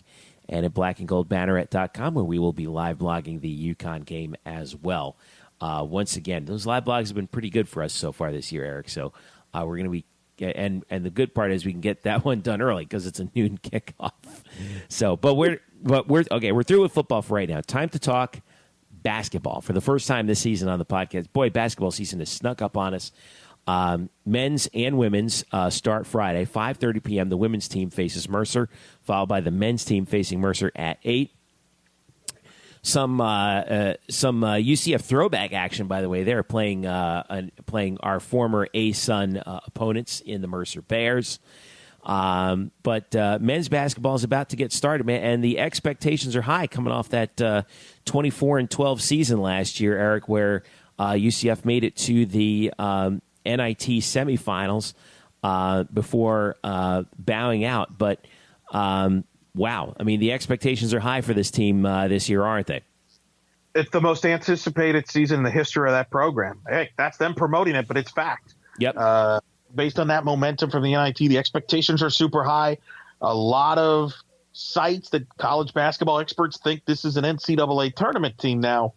and at blackandgoldbanneret.com, where we will be live blogging the UConn game as well. Once again, those live blogs have been pretty good for us so far this year, Eric. So we're going to be and the good part is we can get that one done early because it's a noon kickoff. So, but we're okay. We're through with football for right now. Time to talk basketball for the first time this season on the podcast. Boy, basketball season has snuck up on us. Men's and women's start Friday, 5:30 p.m. The women's team faces Mercer, followed by the men's team facing Mercer at 8. Some UCF throwback action, by the way. They're playing our former ASUN opponents in the Mercer Bears. But men's basketball is about to get started, man, and the expectations are high coming off that 24-12 season last year, Eric, where UCF made it to the NIT semifinals before bowing out. But wow, I mean, the expectations are high for this team this year, aren't they? It's the most anticipated season in the history of that program. Hey, that's them promoting it, but it's fact. Yep. Based on that momentum from the NIT, the expectations are super high. A lot of sites that college basketball experts think this is an NCAA tournament team now.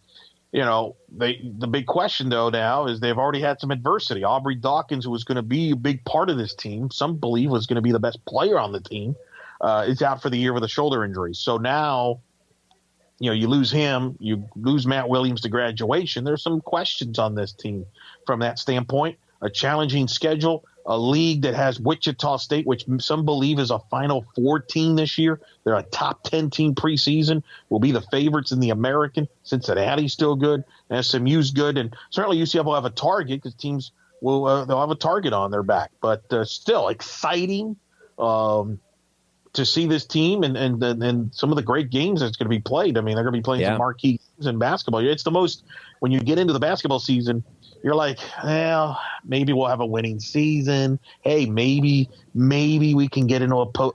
You know, the big question, though, now is they've already had some adversity. Aubrey Dawkins, who was going to be a big part of this team, some believe was going to be the best player on the team, is out for the year with a shoulder injury. So now, you know, you lose him, you lose Matt Williams to graduation. There's some questions on this team from that standpoint. A challenging schedule, a league that has Wichita State, which some believe is a Final Four team this year. They're a top 10 team preseason, will be the favorites in the American. Cincinnati's still good. SMU's good. And certainly UCF will have a target because teams will they'll have a target on their back. But still exciting to see this team and some of the great games that's going to be played. I mean, they're going to be playing some marquee games in basketball. It's the most – when you get into the basketball season – you're like, well, maybe we'll have a winning season. Hey, maybe we can get into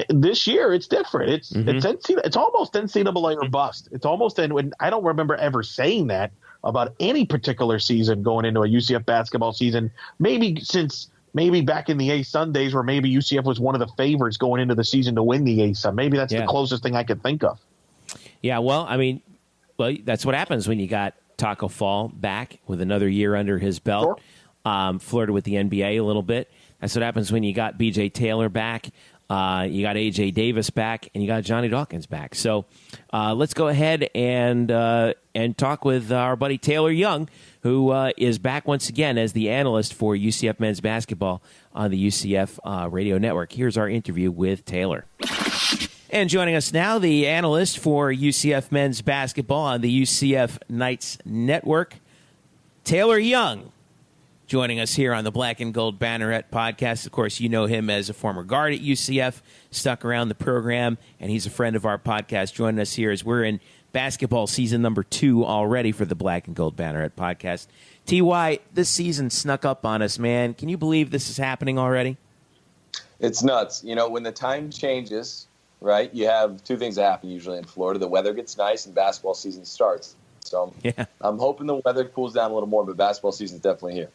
this year it's different. It's almost NCAA or bust. It's almost I don't remember ever saying that about any particular season going into a UCF basketball season. Maybe back in the ASUN days where maybe UCF was one of the favorites going into the season to win the ASUN. Maybe that's the closest thing I could think of. Yeah, well, I mean, that's what happens when you got Taco Fall back with another year under his belt. Sure. Flirted with the NBA a little bit. That's what happens when you got B.J. Taylor back, you got A.J. Davis back, and you got Johnny Dawkins back. So let's go ahead and talk with our buddy Taylor Young, who is back once again as the analyst for UCF men's basketball on the UCF radio network. Here's our interview with Taylor. And joining us now, the analyst for UCF men's basketball on the UCF Knights Network, Taylor Young, joining us here on the Black and Gold Banneret Podcast. Of course, you know him as a former guard at UCF, stuck around the program, and he's a friend of our podcast. Joining us here as we're in basketball season number 2 already for the Black and Gold Banneret Podcast. T.Y., this season snuck up on us, man. Can you believe this is happening already? It's nuts. You know, when the time changes, right, you have two things that happen usually in Florida. The weather gets nice and basketball season starts. So I'm hoping the weather cools down a little more, but basketball season is definitely here.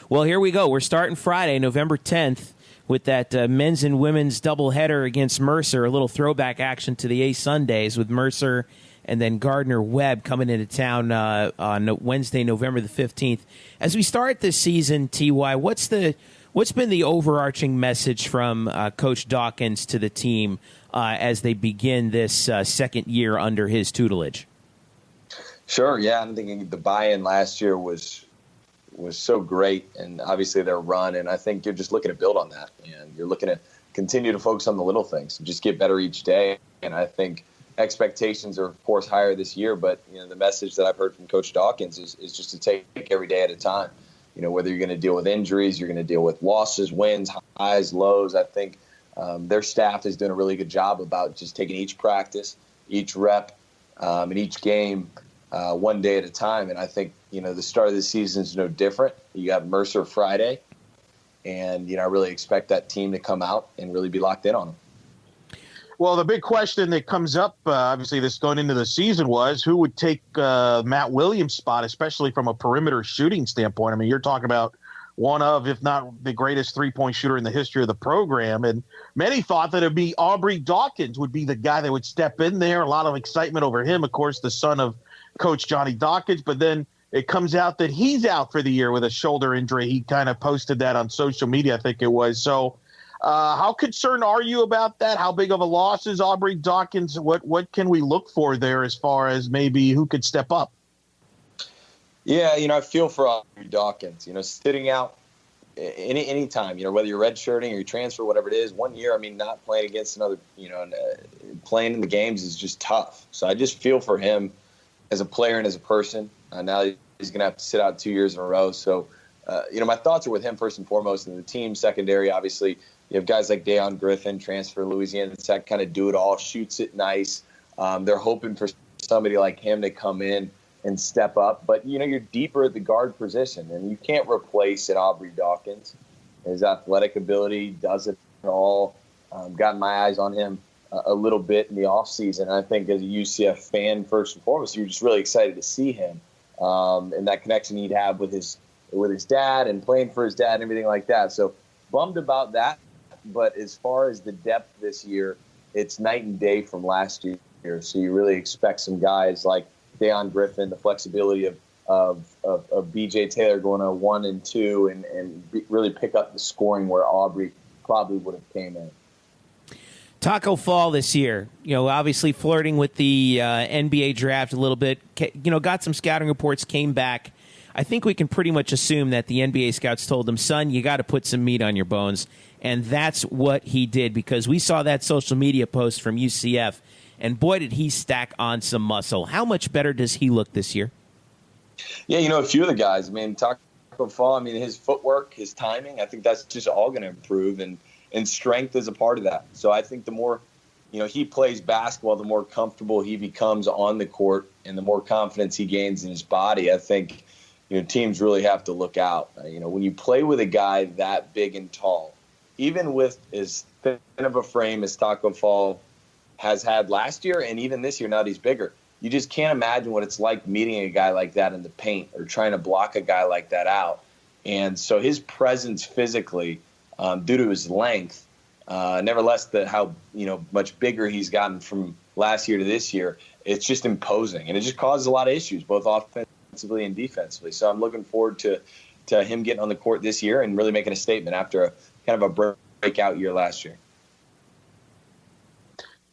Well, here we go. We're starting Friday, November 10th, with that men's and women's doubleheader against Mercer, a little throwback action to the ASUN days with Mercer and then Gardner-Webb coming into town on Wednesday, November the 15th. As we start this season, T.Y., what's been the overarching message from Coach Dawkins to the team as they begin this second year under his tutelage? Sure, yeah. I'm thinking the buy-in last year was so great, and obviously their run, and I think you're just looking to build on that, and you're looking to continue to focus on the little things, just get better each day. And I think expectations are, of course, higher this year, but you know the message that I've heard from Coach Dawkins is just to take every day at a time. You know, whether you're going to deal with injuries, you're going to deal with losses, wins, highs, lows. I think their staff is doing a really good job about just taking each practice, each rep, and each game one day at a time. And I think, you know, the start of the season is no different. You got Mercer Friday, and, you know, I really expect that team to come out and really be locked in on them. Well, the big question that comes up, obviously, this going into the season was who would take Matt Williams' spot, especially from a perimeter shooting standpoint. I mean, you're talking about one of, if not the greatest three-point shooter in the history of the program. And many thought that it would be Aubrey Dawkins would be the guy that would step in there. A lot of excitement over him, of course, the son of Coach Johnny Dawkins. But then it comes out that he's out for the year with a shoulder injury. He kind of posted that on social media, I think it was. So how concerned are you about that? How big of a loss is Aubrey Dawkins? What can we look for there as far as maybe who could step up? Yeah, I feel for Aubrey Dawkins, sitting out any time, whether you're redshirting or you transfer, whatever it is, 1 year, not playing against another, playing in the games is just tough. So I just feel for him as a player and as a person. Now he's going to have to sit out 2 years in a row. So, my thoughts are with him first and foremost, and the team secondary. Obviously, you have guys like Dayon Griffin, transfer Louisiana Tech, kind of do it all, shoots it nice. They're hoping for somebody like him to come in and step up. But, you're deeper at the guard position, and you can't replace an Aubrey Dawkins. His athletic ability does it all. Got my eyes on him a little bit in the offseason. I think as a UCF fan, first and foremost, you're just really excited to see him and that connection he'd have with his dad and playing for his dad and everything like that. So bummed about that. But as far as the depth this year, it's night and day from last year. So you really expect some guys like Dayon Griffin, the flexibility of BJ Taylor going to 1 and 2 and really pick up the scoring where Aubrey probably would have came in. Taco Fall this year, obviously flirting with the NBA draft a little bit, got some scouting reports, came back. I think we can pretty much assume that the NBA scouts told him, son, you got to put some meat on your bones. And that's what he did, because we saw that social media post from UCF, and boy, did he stack on some muscle. How much better does he look this year? Yeah, a few of the guys. Taco Fall, his footwork, his timing, I think that's just all going to improve. And strength is a part of that. So I think the more, he plays basketball, the more comfortable he becomes on the court and the more confidence he gains in his body. I think, teams really have to look out. When you play with a guy that big and tall, even with as thin of a frame as Taco Fall has had last year and even this year, now that he's bigger, you just can't imagine what it's like meeting a guy like that in the paint or trying to block a guy like that out. And so his presence physically, due to his length, nevertheless, how much bigger he's gotten from last year to this year, it's just imposing, and it just causes a lot of issues, both offensively and defensively. So I'm looking forward to him getting on the court this year and really making a statement after a kind of a breakout year last year.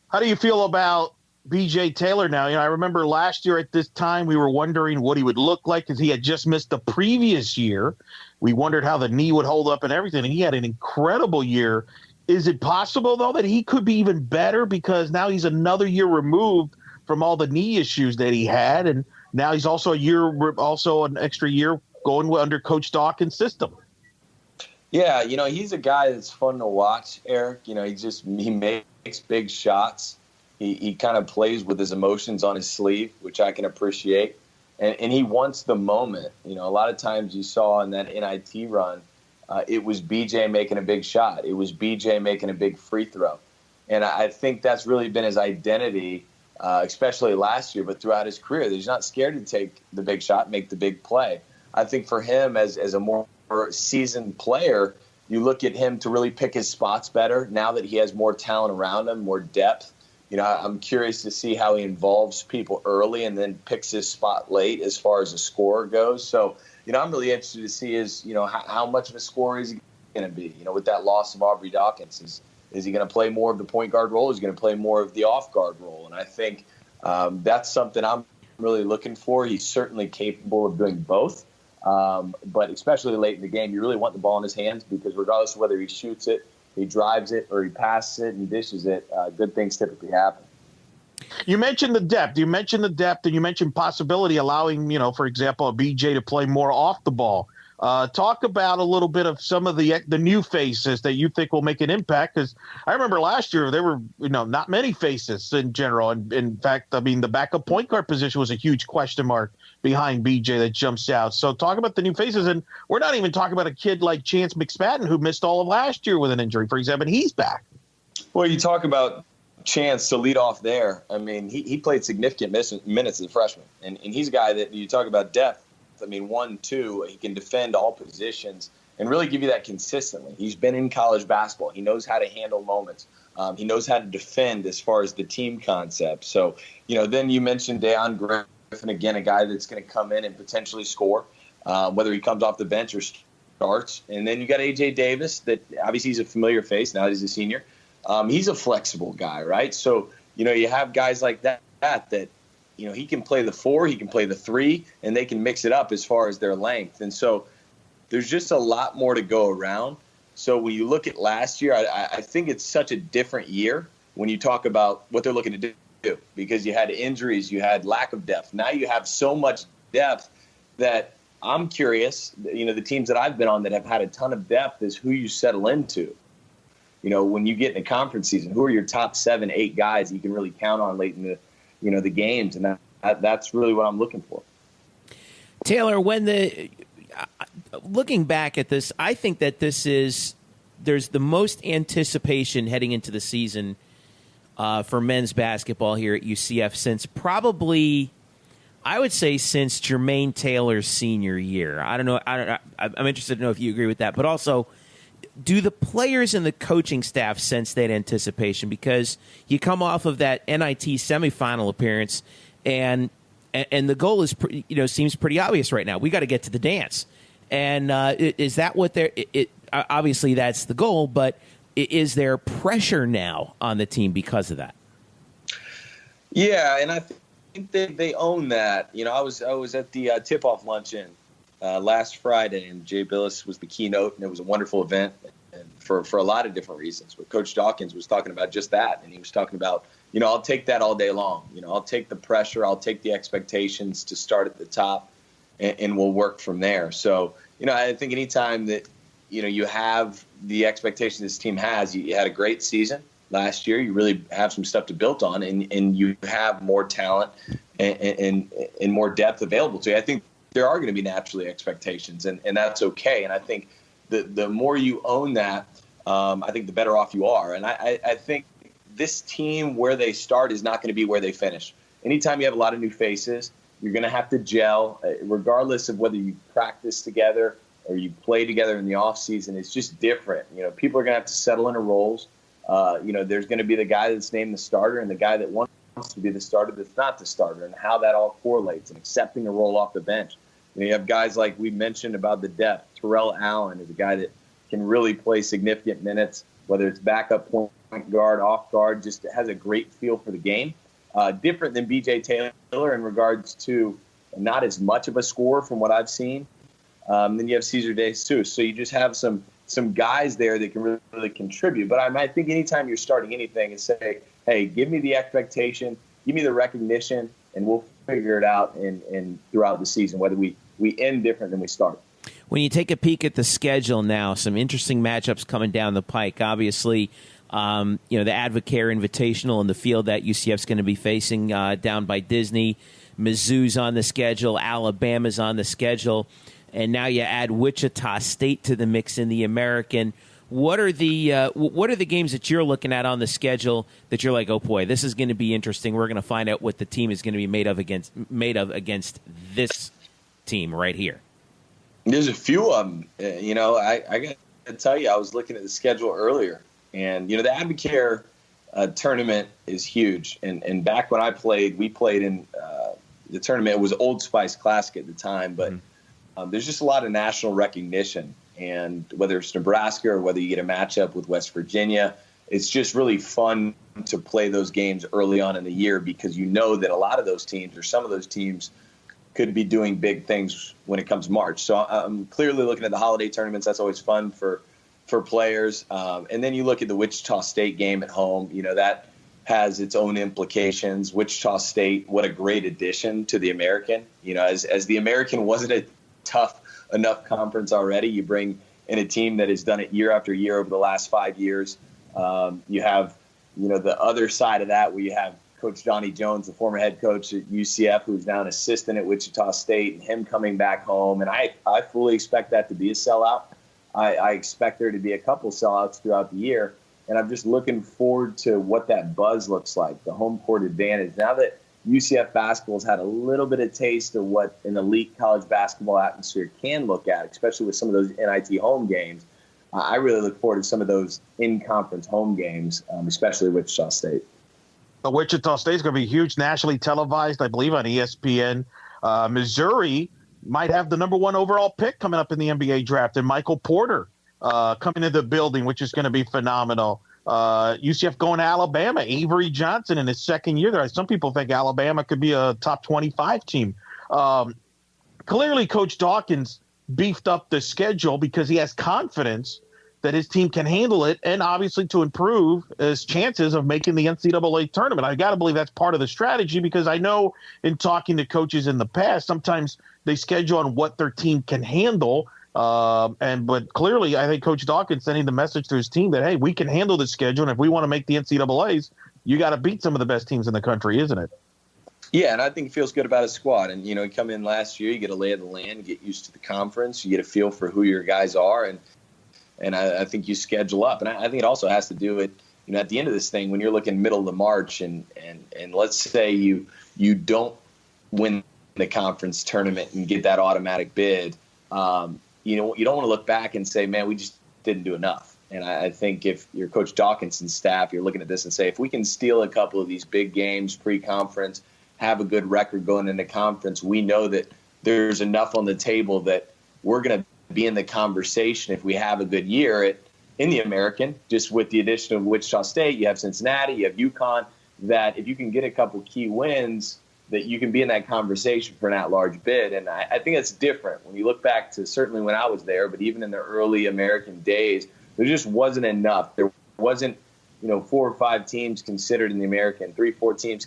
How do you feel about BJ Taylor now? I remember last year at this time we were wondering what he would look like because he had just missed the previous year. We wondered how the knee would hold up and everything, and he had an incredible year. Is it possible, though, that he could be even better because now he's another year removed from all the knee issues that he had, and now he's also an extra year going under Coach Dawkins' system? Yeah, he's a guy that's fun to watch, Eric. He makes big shots. He kind of plays with his emotions on his sleeve, which I can appreciate. And he wants the moment. A lot of times you saw in that NIT run, it was BJ making a big shot. It was BJ making a big free throw. And I think that's really been his identity, especially last year, but throughout his career. He's not scared to take the big shot, make the big play. I think for him as a more seasoned player, you look at him to really pick his spots better now that he has more talent around him, more depth. I'm curious to see how he involves people early and then picks his spot late as far as the scorer goes. So, I'm really interested to see how much of a scorer is he going to be, with that loss of Aubrey Dawkins. Is he going to play more of the point guard role? Is he going to play more of the off guard role? And I think that's something I'm really looking for. He's certainly capable of doing both. But especially late in the game, you really want the ball in his hands because regardless of whether he shoots it, he drives it, or he passes it and dishes it, good things typically happen. You mentioned the depth. And you mentioned possibility allowing, for example, a BJ to play more off the ball. Talk about a little bit of some of the new faces that you think will make an impact. Because I remember last year there were, not many faces in general. And in fact, the backup point guard position was a huge question mark behind BJ that jumps out. So talk about the new faces. And we're not even talking about a kid like Chance McSpadden who missed all of last year with an injury, for example. And he's back. Well, you talk about Chance to lead off there. He played significant minutes as a freshman. And he's a guy that you talk about depth. 1, 2, he can defend all positions and really give you that consistently. He's been in college basketball. He knows how to handle moments. He knows how to defend as far as the team concept. So, then you mentioned Dayon Griffin, again, a guy that's going to come in and potentially score, whether he comes off the bench or starts. And then you got A.J. Davis, that obviously he's a familiar face. Now he's a senior. He's a flexible guy, right? So, you have guys like that, he can play the 4, he can play the 3, and they can mix it up as far as their length. And so there's just a lot more to go around. So when you look at last year, I think it's such a different year when you talk about what they're looking to do, because you had injuries, you had lack of depth. Now you have so much depth that I'm curious, the teams that I've been on that have had a ton of depth is who you settle into. When you get in a conference season, who are your top 7, 8 guys you can really count on late in the games, and that's really what I'm looking for. Taylor, looking back at this, I think that there's the most anticipation heading into the season for men's basketball here at UCF since probably, I would say, since Jermaine Taylor's senior year. I don't know. I'm interested to know if you agree with that, but also, do the players and the coaching staff sense that anticipation? Because you come off of that NIT semifinal appearance, and the goal is seems pretty obvious right now. We got to get to the dance, and is that what they're? Obviously that's the goal, but is there pressure now on the team because of that? Yeah, and I think they own that. I was at the tip-off luncheon last Friday, and Jay Billis was the keynote, and it was a wonderful event, and for a lot of different reasons. But Coach Dawkins was talking about just that, and he was talking about, I'll take that all day long. I'll take the pressure, I'll take the expectations to start at the top, and we'll work from there. So, I think anytime that, you have the expectation this team has, you had a great season last year, you really have some stuff to build on, and you have more talent and more depth available to you. I think there are going to be naturally expectations, and that's okay. And I think the more you own that, I think the better off you are. And I think this team, where they start, is not going to be where they finish. Anytime you have a lot of new faces, you're going to have to gel, regardless of whether you practice together or you play together in the off season. It's just different. People are going to have to settle into roles. There's going to be the guy that's named the starter and the guy that wants to be the starter that's not the starter, and how that all correlates, and accepting a role off the bench. You have guys like we mentioned about the depth. Terrell Allen is a guy that can really play significant minutes, whether it's backup point guard, off guard, just has a great feel for the game. Different than B.J. Taylor in regards to not as much of a scorer from what I've seen. Then you have Cesar De Jesus. So you just have some guys there that can really contribute. But I think anytime you're starting anything, is say, hey, give me the expectation, give me the recognition, and we'll figure it out in throughout the season, whether we end different than we start. When you take a peek at the schedule now, some interesting matchups coming down the pike. Obviously, the Advocare Invitational in the field that UCF's going to be facing down by Disney. Mizzou's on the schedule. Alabama's on the schedule. And now you add Wichita State to the mix in the American. What are the games that you're looking at on the schedule that you're like, oh boy, this is going to be interesting. We're going to find out what the team is going to be made of against this team right here. There's a few of them. I got to tell you, I was looking at the schedule earlier, and the Advocare tournament is huge. And back when I played, we played in the tournament. It was Old Spice Classic at the time, but there's just a lot of national recognition. And whether it's Nebraska or whether you get a matchup with West Virginia, it's just really fun to play those games early on in the year, because that a lot of those teams, or some of those teams, could be doing big things when it comes March. So I'm clearly looking at the holiday tournaments. That's always fun for players. And then you look at the Wichita State game at home. That has its own implications. Wichita State, what a great addition to the American. As the American wasn't a tough enough conference already, you bring in a team that has done it year after year over the last 5 years. You have, the other side of that, where you have Coach Johnny Jones, the former head coach at UCF, who's now an assistant at Wichita State, and him coming back home. And I fully expect that to be a sellout. I expect there to be a couple sellouts throughout the year. And I'm just looking forward to what that buzz looks like, the home court advantage. Now that UCF basketball's had a little bit of taste of what an elite college basketball atmosphere can look at, especially with some of those NIT home games, I really look forward to some of those in-conference home games, especially Wichita State. Wichita State is going to be huge, nationally televised, I believe, on ESPN. Missouri might have the number 1 overall pick coming up in the NBA draft, and Michael Porter coming into the building, which is going to be phenomenal. UCF going to Alabama. Avery Johnson in his second year there. Some people think Alabama could be a top 25 team. Clearly, Coach Dawkins beefed up the schedule because he has confidence that his team can handle it, and obviously to improve his chances of making the NCAA tournament. I got to believe that's part of the strategy, because I know in talking to coaches in the past, sometimes they schedule on what their team can handle. But clearly, I think Coach Dawkins sending the message to his team that, hey, we can handle the schedule, and if we want to make the NCAAs, you got to beat some of the best teams in the country, isn't it? Yeah, and I think he feels good about his squad. And, you come in last year, you get a lay of the land, get used to the conference, you get a feel for who your guys are, and I think you schedule up. And I think it also has to do with, at the end of this thing, when you're looking middle of March and let's say you don't win the conference tournament and get that automatic bid, you don't want to look back and say, man, we just didn't do enough. And I think if you're Coach Dawkinson's staff, you're looking at this and say, if we can steal a couple of these big games pre-conference, have a good record going into conference, we know that there's enough on the table that we're going to be in the conversation if we have a good year in the American. Just with the addition of Wichita State, you have Cincinnati, you have UConn, that if you can get a couple key wins, that you can be in that conversation for an at-large bid. And I think it's different when you look back to certainly when I was there, but even in the early American days, there just wasn't enough. There wasn't 4 or 5 teams considered in the American, 3-4 teams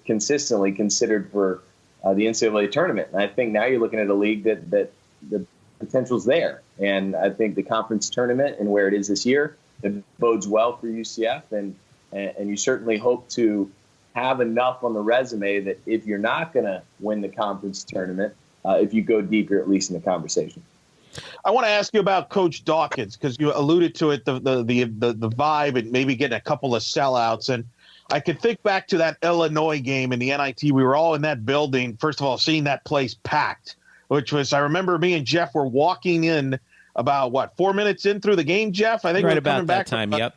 consistently considered for the NCAA tournament. And I think now you're looking at a league that the potential's there. And I think the conference tournament and where it is this year, it bodes well for UCF. And you certainly hope to have enough on the resume that if you're not going to win the conference tournament, if you go deep, you're at least in the conversation. I want to ask you about Coach Dawkins, because you alluded to it, the vibe and maybe getting a couple of sellouts. And I can think back to that Illinois game in the NIT. We were all in that building. First of all, seeing that place packed, which was, I remember me and Jeff were walking in about 4 minutes in through the game, Jeff? I think right we were about coming that back time. Yep.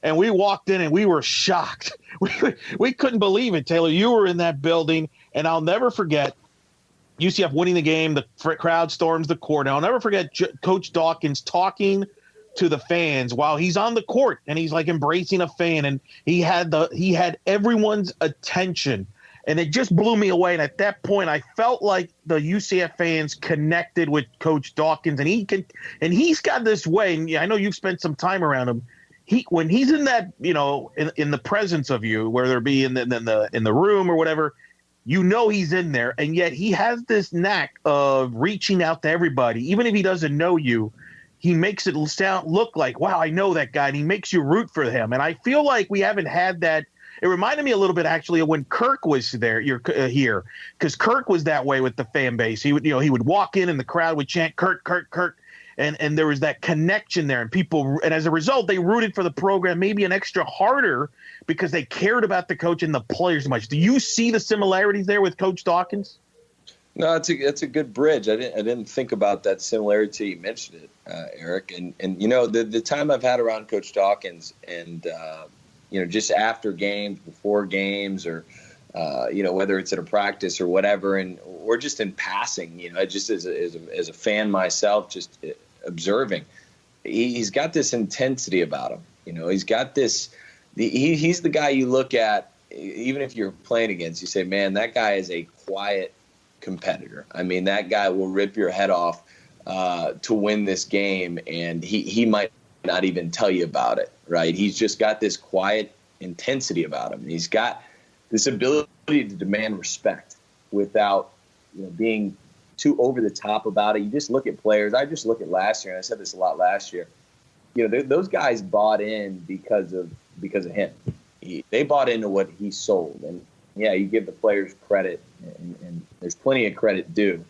And we walked in and we were shocked. We couldn't believe it, Taylor. You were in that building, and I'll never forget UCF winning the game. The crowd storms the court. And I'll never forget Coach Dawkins talking to the fans while he's on the court, and he's like embracing a fan, and he had everyone's attention, and it just blew me away. And at that point, I felt like the UCF fans connected with Coach Dawkins, and he's got this way. And I know you've spent some time around him. When he's in that, in the presence of you, whether it be in the room or whatever, he's in there, and yet he has this knack of reaching out to everybody, even if he doesn't know you. He makes it look like, wow, I know that guy, and he makes you root for him. And I feel like we haven't had that. It reminded me a little bit, actually, of when Kirk was there here, because Kirk was that way with the fan base. He would walk in, and the crowd would chant Kirk, Kirk, Kirk. And there was that connection there, and as a result, they rooted for the program maybe an extra harder because they cared about the coach and the players much. Do you see the similarities there with Coach Dawkins? No, it's a good bridge. I didn't think about that similarity. You mentioned it, Eric. And the time I've had around Coach Dawkins, and just after games, before games, or whether it's at a practice or whatever, or just in passing, just as a fan myself, just observing, he's got this intensity about him. He's got this. He's the guy you look at, even if you're playing against, you say, man, that guy is a quiet competitor. I mean, that guy will rip your head off to win this game, and he might not even tell you about it, right? He's just got this quiet intensity about him. He's got this ability to demand respect without being too over the top about it. You just look at players. I just look at last year, and I said this a lot last year. Those guys bought in because of him. They bought into what he sold, and yeah, you give the players credit, and there's plenty of credit due.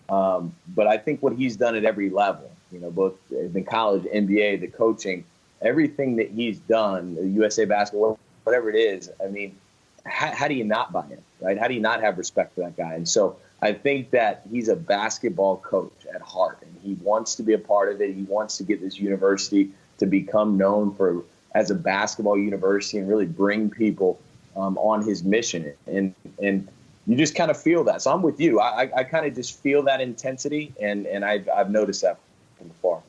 But I think what he's done at every level, both in college, NBA, the coaching, everything that he's done, the USA basketball, whatever it is. I mean, how do you not buy in, right? How do you not have respect for that guy? And so I think that he's a basketball coach at heart, and he wants to be a part of it. He wants to get this university to become known as a basketball university and really bring people on his mission. And you just kind of feel that. So I'm with you. I kind of just feel that intensity, and I've noticed that from afar.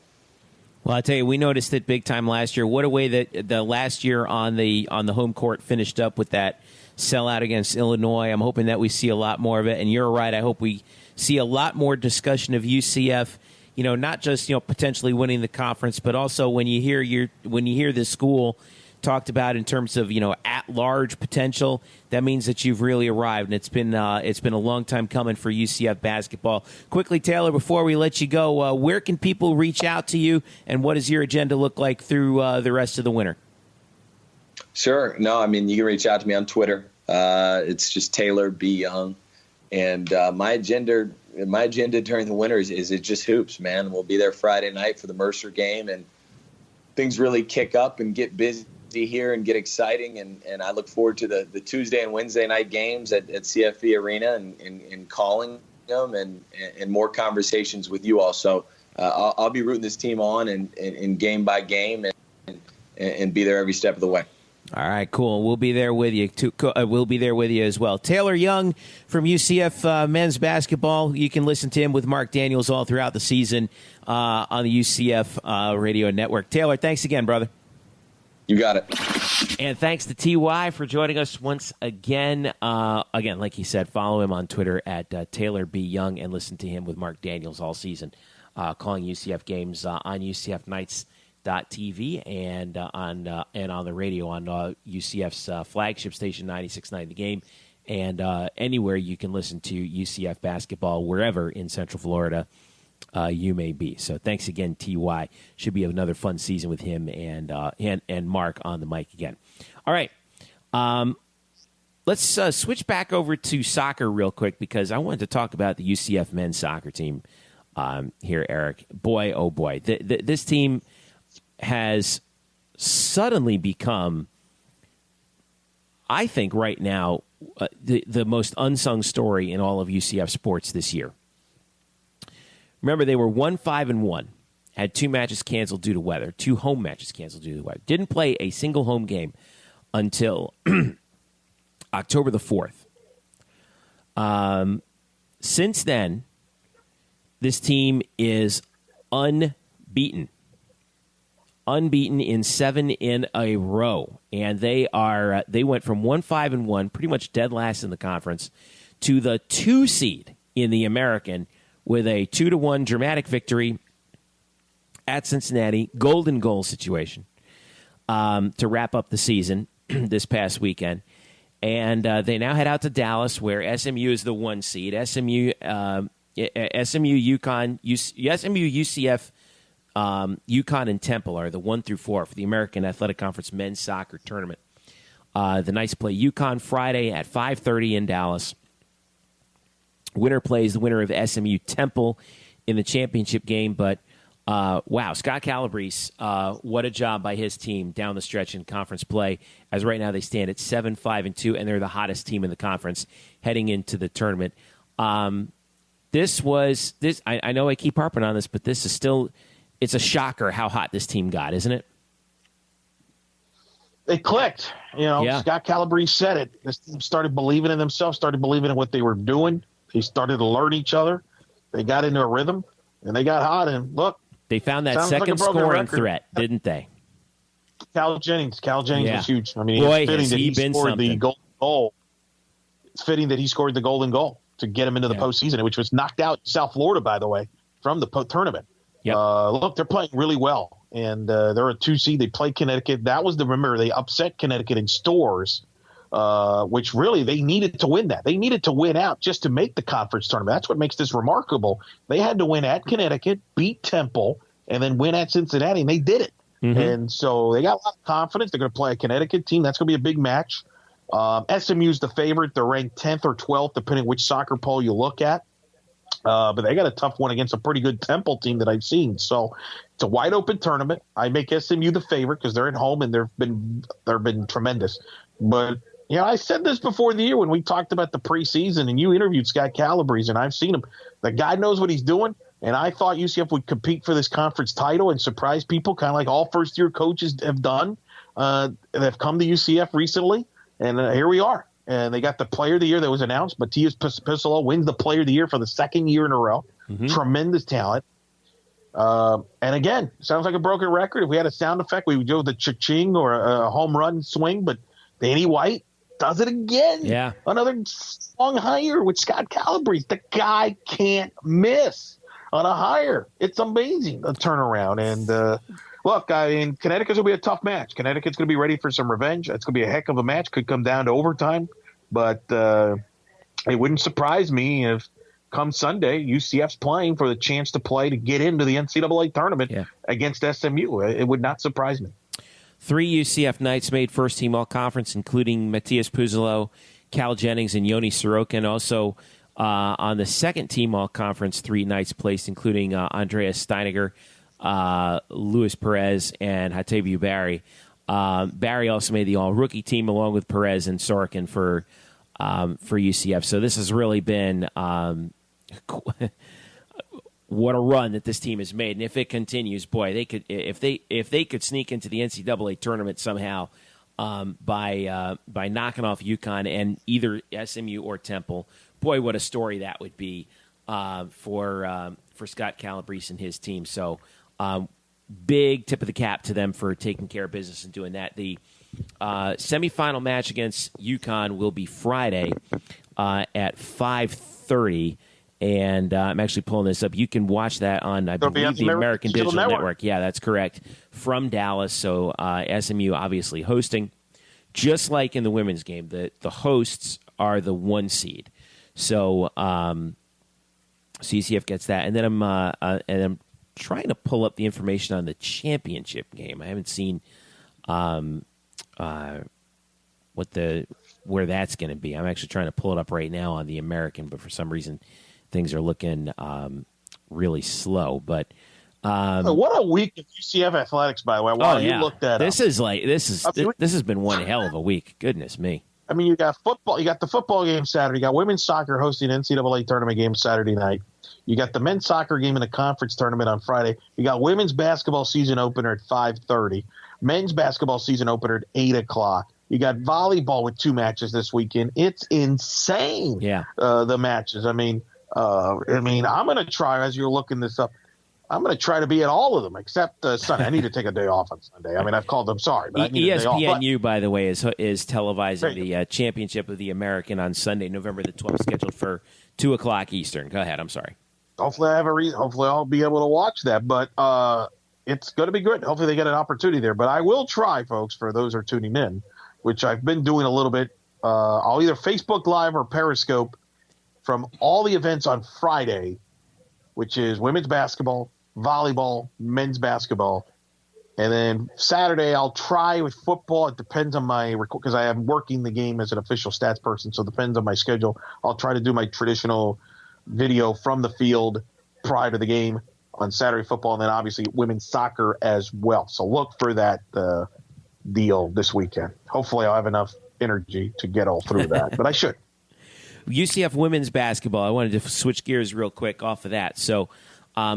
Well, I tell you, we noticed it big time last year. What a way that the last year on the home court finished up with that sellout against Illinois. I'm hoping that we see a lot more of it. And you're right. I hope we see a lot more discussion of UCF. Not just potentially winning the conference, but also when you hear this school talked about in terms of at-large potential, that means that you've really arrived, and it's been a long time coming for UCF basketball. Quickly, Taylor, before we let you go, where can people reach out to you, and what does your agenda look like through the rest of the winter? Sure. No, I mean, you can reach out to me on Twitter. It's just Taylor B. Young, and my agenda during the winter is it just hoops, man. We'll be there Friday night for the Mercer game, and things really kick up and get busy here and get exciting, and I look forward to the Tuesday and Wednesday night games at CFP Arena and calling them and more conversations with you all. So I'll be rooting this team on and game by game and be there every step of the way. All right, cool. We'll be there with you. We'll be there with you as well. Taylor Young from UCF men's basketball. You can listen to him with Mark Daniels all throughout the season on the UCF radio network. Taylor, thanks again, brother. You got it. And thanks to TY for joining us once again. Again, like he said, follow him on Twitter at Taylor B. Young and listen to him with Mark Daniels all season, calling UCF games on UCFnights.tv and on the radio on UCF's flagship station 96.9 The Game, and anywhere you can listen to UCF basketball, wherever in Central Florida you may be. So thanks again, TY. Should be another fun season with him and Mark on the mic again. All right. Let's switch back over to soccer real quick, because I wanted to talk about the UCF men's soccer team here, Eric. Boy, oh boy. This team has suddenly become, I think right now, the most unsung story in all of UCF sports this year. Remember, they were 1-5-1, had 2 matches canceled due to weather, 2 home matches canceled due to weather. Didn't play a single home game until October the 4th. Since then, this team is unbeaten. Unbeaten in 7 in a row. And they went from 1-5-1, pretty much dead last in the conference, to the 2 seed in the American, with a 2-1 dramatic victory at Cincinnati, golden goal situation, to wrap up the season this past weekend. And they now head out to Dallas, where SMU is the 1 seed. SMU, UConn, UCF, UConn, and Temple are the 1 through 4 for the American Athletic Conference men's soccer tournament. The Knights play UConn Friday at 5:30 in Dallas. Winner plays the winner of SMU Temple in the championship game. But, wow, Scott Calabrese, what a job by his team down the stretch in conference play. As right now they stand at 7-5-2, and they're the hottest team in the conference heading into the tournament. I know I keep harping on this, but this is still, it's a shocker how hot this team got, isn't it? They clicked. Yeah. Scott Calabrese said it. This team started believing in themselves, started believing in what they were doing. They started to learn each other. They got into a rhythm, and they got hot. And look, they found that second scoring threat, didn't they? Cal Jennings was huge. I mean, boy, it's fitting that he scored something. the golden goal. It's fitting that he scored the golden goal to get him into the postseason, which was knocked out South Florida, by the way, from the tournament. Yep. Look, they're playing really well, and they're a 2 seed. They played Connecticut. That was remember they upset Connecticut in Stores. Which really they needed to win that. They needed to win out just to make the conference tournament. That's what makes this remarkable. They had to win at Connecticut, beat Temple, and then win at Cincinnati, and they did it. Mm-hmm. And so they got a lot of confidence. They're going to play a Connecticut team. That's going to be a big match. SMU's the favorite. They're ranked 10th or 12th, depending which soccer poll you look at. But they got a tough one against a pretty good Temple team that I've seen. So it's a wide open tournament. I make SMU the favorite because they're at home and they've been tremendous. But I said this before the year when we talked about the preseason, and you interviewed Scott Calabrese, and I've seen him. The guy knows what he's doing, and I thought UCF would compete for this conference title and surprise people, kind of like all first-year coaches have done that have come to UCF recently. And here we are. And they got the player of the year that was announced. Matias Pisolo wins the player of the year for the second year in a row. Mm-hmm. Tremendous talent. And again, sounds like a broken record. If we had a sound effect, we would do the cha-ching or a home run swing. But Danny White does it again. Yeah. Another strong hire with Scott Calabrese. The guy can't miss on a hire. It's amazing, a turnaround. And look, I mean, Connecticut's going to be a tough match. Connecticut's going to be ready for some revenge. It's going to be a heck of a match. Could come down to overtime. But it wouldn't surprise me if come Sunday, UCF's playing for the chance to play to get into the NCAA tournament against SMU. It would not surprise me. 3 UCF Knights made first-team all-conference, including Matias Puzzolo, Cal Jennings, and Yoni Sorokin. Also on the second-team all-conference, 3 Knights placed, including Andreas Steiniger, Luis Perez, and Hataviu Barry. Barry also made the all-rookie team along with Perez and Sorokin for UCF. So this has really been what a run that this team has made. And if it continues, boy, they could if they could sneak into the NCAA tournament somehow by knocking off UConn and either SMU or Temple. Boy, what a story that would be for Scott Calabrese and his team. So big tip of the cap to them for taking care of business and doing that. The semifinal match against UConn will be Friday at 5:30, and I'm actually pulling this up. You can watch that on, I believe, the American Digital Network. Yeah, that's correct, from Dallas. So SMU obviously hosting. Just like in the women's game, the hosts are the 1 seed. So UCF gets that, and then I'm trying to pull up the information on the championship game. I haven't seen where that's going to be. I'm actually trying to pull it up right now on the American, but for some reason things are looking really slow. But what a week of UCF athletics, by the way. Wow, you looked that this up. This has been one hell of a week. Goodness me. I mean, you got football. You got the football game Saturday. You got women's soccer hosting NCAA tournament game Saturday night. You got the men's soccer game in the conference tournament on Friday. You got women's basketball season opener at 5:30. Men's basketball season opener at 8 o'clock. You got volleyball with 2 matches this weekend. It's insane. Yeah. The matches. I mean, I'm going to try, as you're looking this up, I'm going to try to be at all of them except Sunday. I need to take a day off on Sunday. I mean, I've called them sorry, but I need a day off. ESPNU, by the way, is televising the championship of the American on Sunday, November the 12th, scheduled for 2 o'clock Eastern. Go ahead. I'm sorry. Hopefully I have a reason. Hopefully I'll be able to watch that, but it's going to be good. Hopefully they get an opportunity there, but I will try, folks, for those who are tuning in, which I've been doing a little bit. I'll either Facebook Live or Periscope from all the events on Friday, which is women's basketball, volleyball, men's basketball. And then Saturday, I'll try with football. It depends on my – because I am working the game as an official stats person, so it depends on my schedule. I'll try to do my traditional video from the field prior to the game on Saturday football, and then obviously women's soccer as well. So look for that deal this weekend. Hopefully I'll have enough energy to get all through that, but I should. UCF women's basketball, I wanted to switch gears real quick off of that. So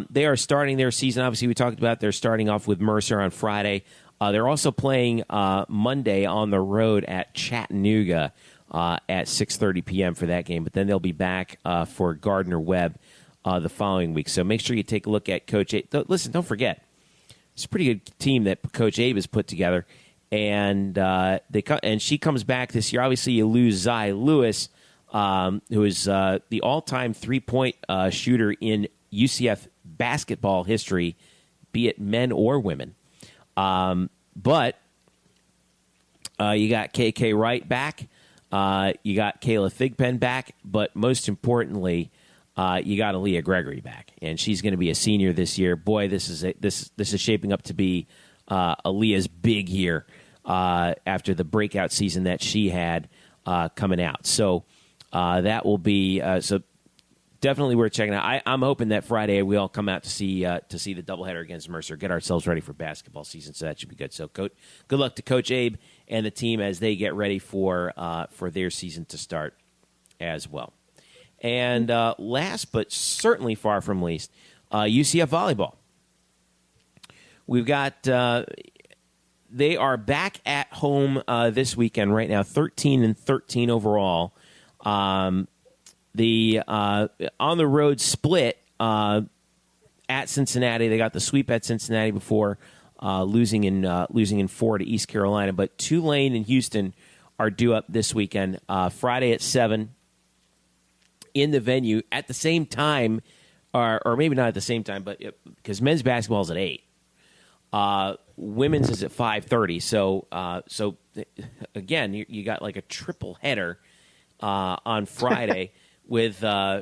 they are starting their season. Obviously, we talked about they're starting off with Mercer on Friday. They're also playing Monday on the road at Chattanooga at 6:30 p.m. for that game. But then they'll be back for Gardner-Webb the following week. So make sure you take a look at Coach Abe. Listen, don't forget, it's a pretty good team that Coach Abe has put together. And and she comes back this year. Obviously, you lose Zai Lewis, who is the all-time three-point shooter in UCF basketball history, be it men or women. But you got KK Wright back. You got Kayla Thigpen back. But most importantly, you got Aaliyah Gregory back. And she's going to be a senior this year. Boy, this is shaping up to be Aaliyah's big year after the breakout season that she had coming out. So that will be so definitely worth checking out. I'm hoping that Friday we all come out to see the doubleheader against Mercer, get ourselves ready for basketball season. So that should be good. So good luck to Coach Abe and the team as they get ready for their season to start as well. And last but certainly far from least, UCF volleyball. We've got they are back at home this weekend right now, 13-13 overall. The on the road split at Cincinnati. They got the sweep at Cincinnati before losing in 4 to East Carolina. But Tulane and Houston are due up this weekend, Friday at 7 in the venue at the same time, or maybe not at the same time, but because men's basketball is at 8. Women's is at 5:30. So again, you got like a triple header on Friday with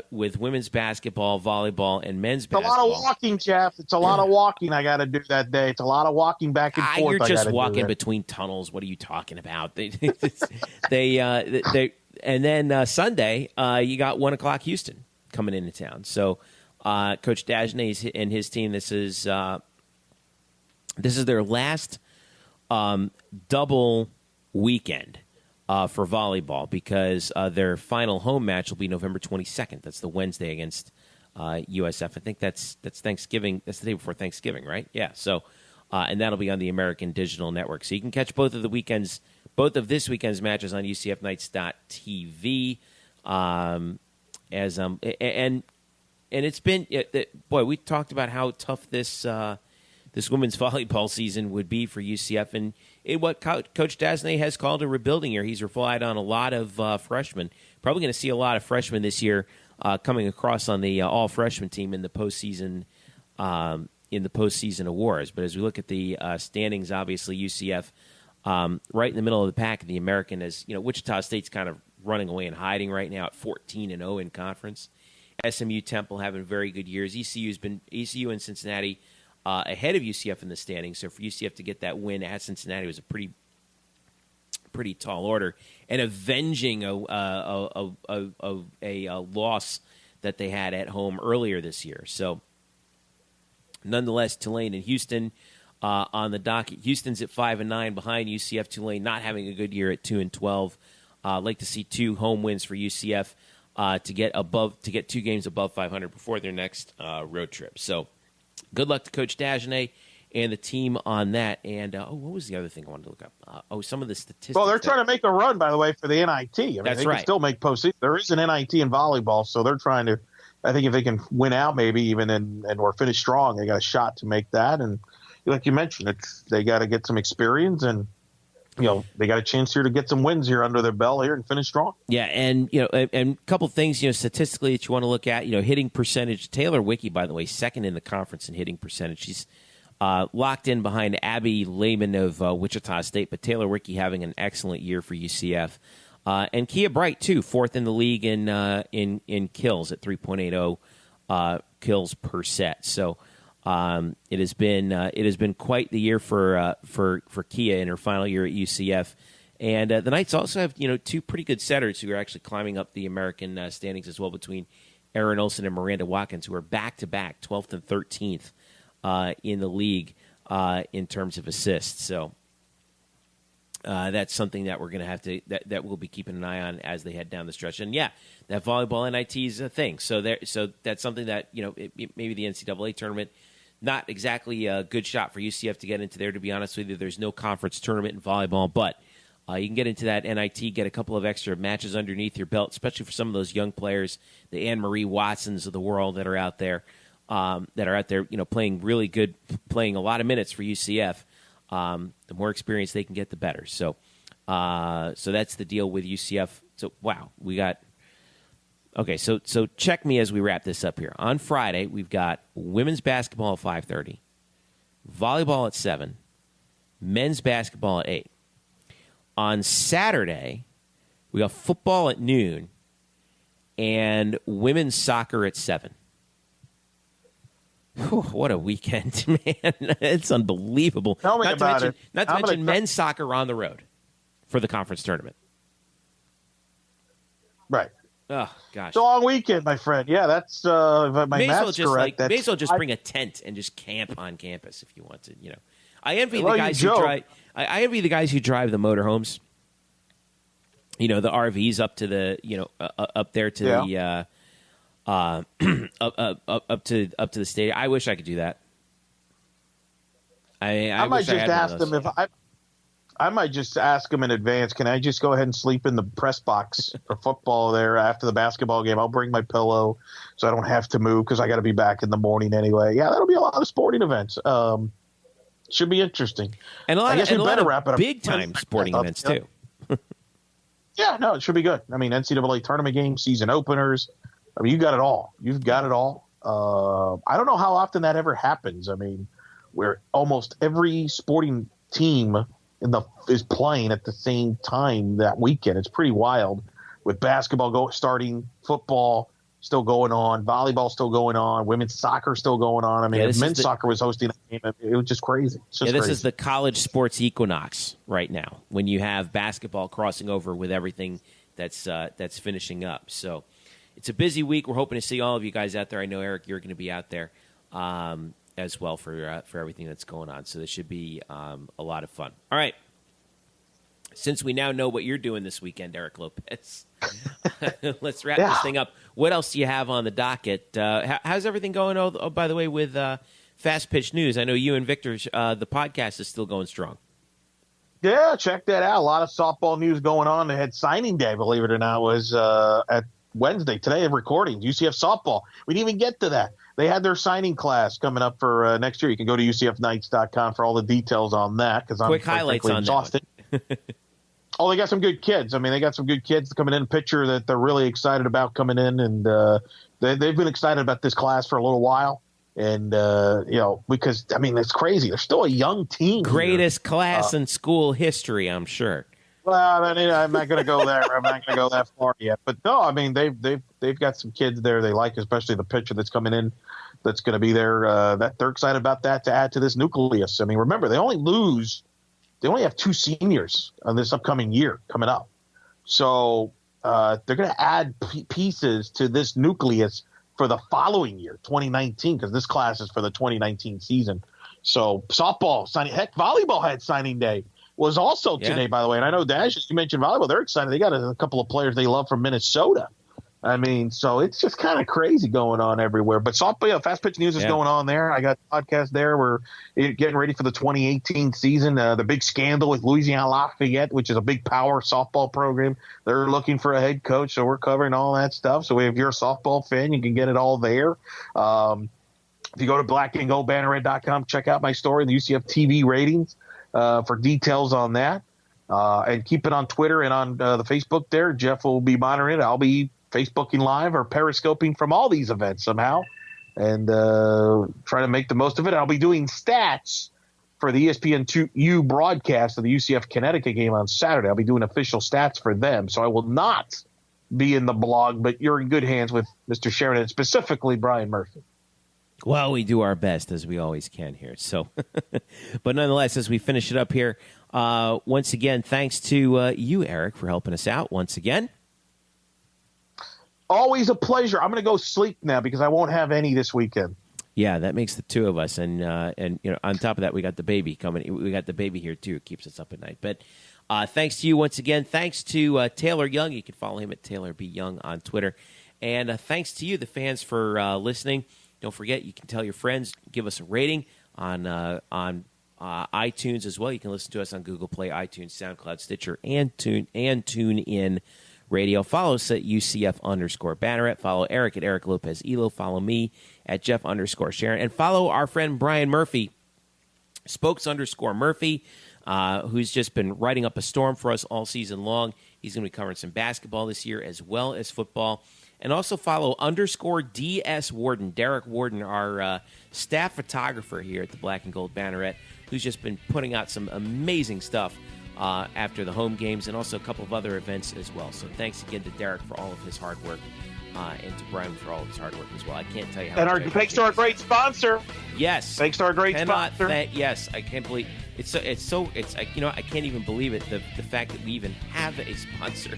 women's basketball, volleyball, and men's basketball. It's a lot of walking, Jeff. It's a lot of walking I got to do that day. It's a lot of walking back and forth. You're just walking between tunnels. What are you talking about? They and then Sunday you got 1:00 Houston coming into town. So Coach Dagenet and his team. This is their last double weekend for volleyball because their final home match will be November 22nd. That's the Wednesday against USF. I think that's Thanksgiving. That's the day before Thanksgiving, right? Yeah. So, and that'll be on the American Digital Network. So you can catch both of this weekend's matches on UCFnights.tv. And it's been boy. We talked about how tough this women's volleyball season would be for UCF, and what Coach Dagenet has called a rebuilding year. He's relied on a lot of freshmen. Probably going to see a lot of freshmen this year coming across on the all-freshman team in the postseason awards. But as we look at the standings, obviously UCF right in the middle of the pack in the American, as Wichita State's kind of running away and hiding right now at 14-0 in conference. SMU, Temple having very good years. ECU and Cincinnati ahead of UCF in the standings. So for UCF to get that win at Cincinnati was a pretty tall order, and avenging a loss that they had at home earlier this year. So nonetheless, Tulane and Houston on the docket. Houston's at 5-9 behind UCF. Tulane not having a good year at 2-12. Like to see 2 home wins for UCF to get 2 games above 500 before their next road trip. So good luck to Coach Dagenet and the team on that. And what was the other thing I wanted to look up? Some of the statistics. Well, they're trying to make a run, by the way, for the NIT. I mean, That's they right. can still make postseason. There is an NIT in volleyball, so they're trying to. I think if they can win out, maybe even and or finish strong, they got a shot to make that. And like you mentioned, they got to get some experience, and they got a chance here to get some wins here under their belt here and finish strong. Yeah, and and a couple things statistically that you want to look at. Hitting percentage. Taylor Wicke, by the way, second in the conference in hitting percentage. She's locked in behind Abby Lehman of Wichita State, but Taylor Wicke having an excellent year for UCF. And Kia Bright too, fourth in the league in kills at 3.80 kills per set. So it has been quite the year for Kia in her final year at UCF. And the Knights also have 2 pretty good setters who are actually climbing up the American standings as well, between Erin Olsen and Miranda Watkins, who are back to back 12th and 13th in the league in terms of assists. So. That's something that we're going to have to that we'll be keeping an eye on as they head down the stretch. And yeah, that volleyball NIT is a thing. So that's something that maybe the NCAA tournament, not exactly a good shot for UCF to get into there. To be honest with you, there's no conference tournament in volleyball, but you can get into that NIT, get a couple of extra matches underneath your belt, especially for some of those young players, the Anne Marie Watsons of the world that are out there, playing really good, playing a lot of minutes for UCF. The more experience they can get, the better. So that's the deal with UCF. So wow, we got okay. So check me as we wrap this up here. On Friday, we've got women's basketball at 5:30, volleyball at 7, men's basketball at 8. On Saturday, we got football at noon, and women's soccer at 7. Whew, what a weekend, man. It's unbelievable. Tell me about it. Not to mention men's soccer on the road for the conference tournament. Right. Oh, gosh. It's a long weekend, my friend. Yeah, that's if my math's correct. May as well just bring a tent and just camp on campus if you want to. I envy the guys who drive. I envy the guys who drive the motorhomes. The RVs up to the up there to the up to the stadium. I wish I could do that. I might just ask them I might just ask them in advance. Can I just go ahead and sleep in the press box for football there after the basketball game? I'll bring my pillow so I don't have to move because I got to be back in the morning anyway. Yeah, that'll be a lot of sporting events. Should be interesting. And a lot, wrap it up. Big-time sporting events, too. Yeah, no, it should be good. I mean, NCAA tournament games, season openers. I mean, you got it all. You've got it all. I don't know how often that ever happens. I mean, where almost every sporting team is playing at the same time that weekend. It's pretty wild with basketball starting, football still going on, volleyball still going on, women's soccer still going on. I mean, men's soccer was hosting a game. It was just crazy. This is the College Sports Equinox right now when you have basketball crossing over with everything that's finishing up. So it's a busy week. We're hoping to see all of you guys out there. I know, Eric, you're going to be out there as well for everything that's going on. So this should be a lot of fun. All right. Since we now know what you're doing this weekend, Eric Lopez, let's wrap this thing up. What else do you have on the docket? How's everything going, by the way, with Fast Pitch News? I know you and Victor's, the podcast is still going strong. Yeah, check that out. A lot of softball news going on. They had signing day, believe it or not, was at Wednesday, today of recording, UCF softball. We didn't even get to that. They had their signing class coming up for next year. You can go to UCFKnights.com for all the details on that. Because I'm quick highlights on exhausted. Oh, they got some good kids. I mean, they got some good kids coming in. Pitcher that they're really excited about coming in, and they've been excited about this class for a little while. And because I mean, it's crazy. They're still a young team. Greatest class in school history, I'm sure. Well, I mean, I'm not going to go there. I'm not going to go that far yet. But no, I mean, they've got some kids there they like, especially the pitcher that's coming in. That's going to be there. That they're excited about that to add to this nucleus. I mean, remember they only have 2 seniors on this upcoming year coming up. So they're going to add pieces to this nucleus for the following year, 2019, because this class is for the 2019 season. So softball signing, heck, volleyball had signing day. Was also today, by the way. And I know, Dash, you mentioned volleyball. They're excited. They got a couple of players they love from Minnesota. I mean, so it's just kind of crazy going on everywhere. But softball, Fast Pitch News is going on there. I got a podcast there. We're getting ready for the 2018 season. The big scandal with Louisiana Lafayette, which is a big power softball program. They're looking for a head coach, so we're covering all that stuff. So if you're a softball fan, you can get it all there. If you go to blackandgoldbanneret.com, check out my story, the UCF TV ratings, for details on that. And keep it on Twitter and on the Facebook there. Jeff will be monitoring it. I'll be Facebooking live or periscoping from all these events somehow and try to make the most of it. I'll be doing stats for the ESPN2U broadcast of the UCF Connecticut game on Saturday. I'll be doing official stats for them. So I will not be in the blog, but you're in good hands with Mr. Sheridan, and specifically Brian Murphy. Well, we do our best, as we always can here. So, but nonetheless, as we finish it up here, once again, thanks to you, Eric, for helping us out once again. Always a pleasure. I'm going to go sleep now because I won't have any this weekend. Yeah, that makes the two of us, and on top of that, we got the baby coming. We got the baby here too. It keeps us up at night. But thanks to you once again. Thanks to Taylor Young. You can follow him at Taylor B. Young on Twitter. And thanks to you, the fans, for listening. Don't forget, you can tell your friends. Give us a rating on iTunes as well. You can listen to us on Google Play, iTunes, SoundCloud, Stitcher, and TuneIn Radio. Follow us at UCF_Banneret. Follow Eric at Eric Lopez Elo. Follow me at Jeff_Sharon. And follow our friend Brian Murphy, Spokes_Murphy, who's just been writing up a storm for us all season long. He's going to be covering some basketball this year as well as football. And also follow _DS Warden, Derek Warden, our staff photographer here at the Black and Gold Banneret, who's just been putting out some amazing stuff after the home games and also a couple of other events as well. So thanks again to Derek for all of his hard work and to Brian for all of his hard work as well. I can't tell you how much. And thanks to our great sponsor. Yes. Thanks to our great sponsor. Yes, I can't believe I can't even believe it. The fact that we even have a sponsor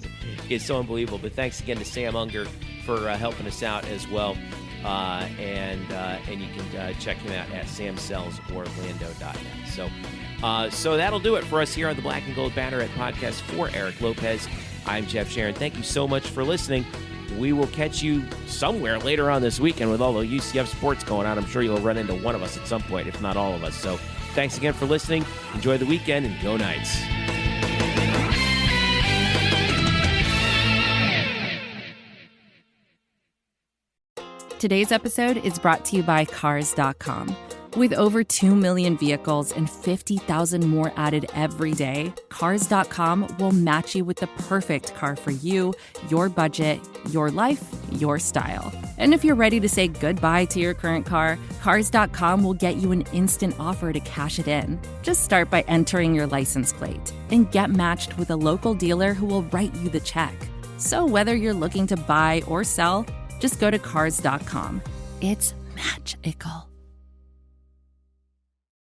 is so unbelievable. But thanks again to Sam Unger for helping us out as well. And you can check him out at samsellsorlando.net. So that'll do it for us here on the Black and Gold Banneret Podcast. For Eric Lopez, I'm Jeff Sharon. Thank you so much for listening. We will catch you somewhere later on this weekend with all the UCF sports going on. I'm sure you'll run into one of us at some point, if not all of us. So thanks again for listening. Enjoy the weekend and go Knights. Today's episode is brought to you by Cars.com. With over 2 million vehicles and 50,000 more added every day, Cars.com will match you with the perfect car for you, your budget, your life, your style. And if you're ready to say goodbye to your current car, Cars.com will get you an instant offer to cash it in. Just start by entering your license plate and get matched with a local dealer who will write you the check. So whether you're looking to buy or sell, just go to Cars.com. It's magical.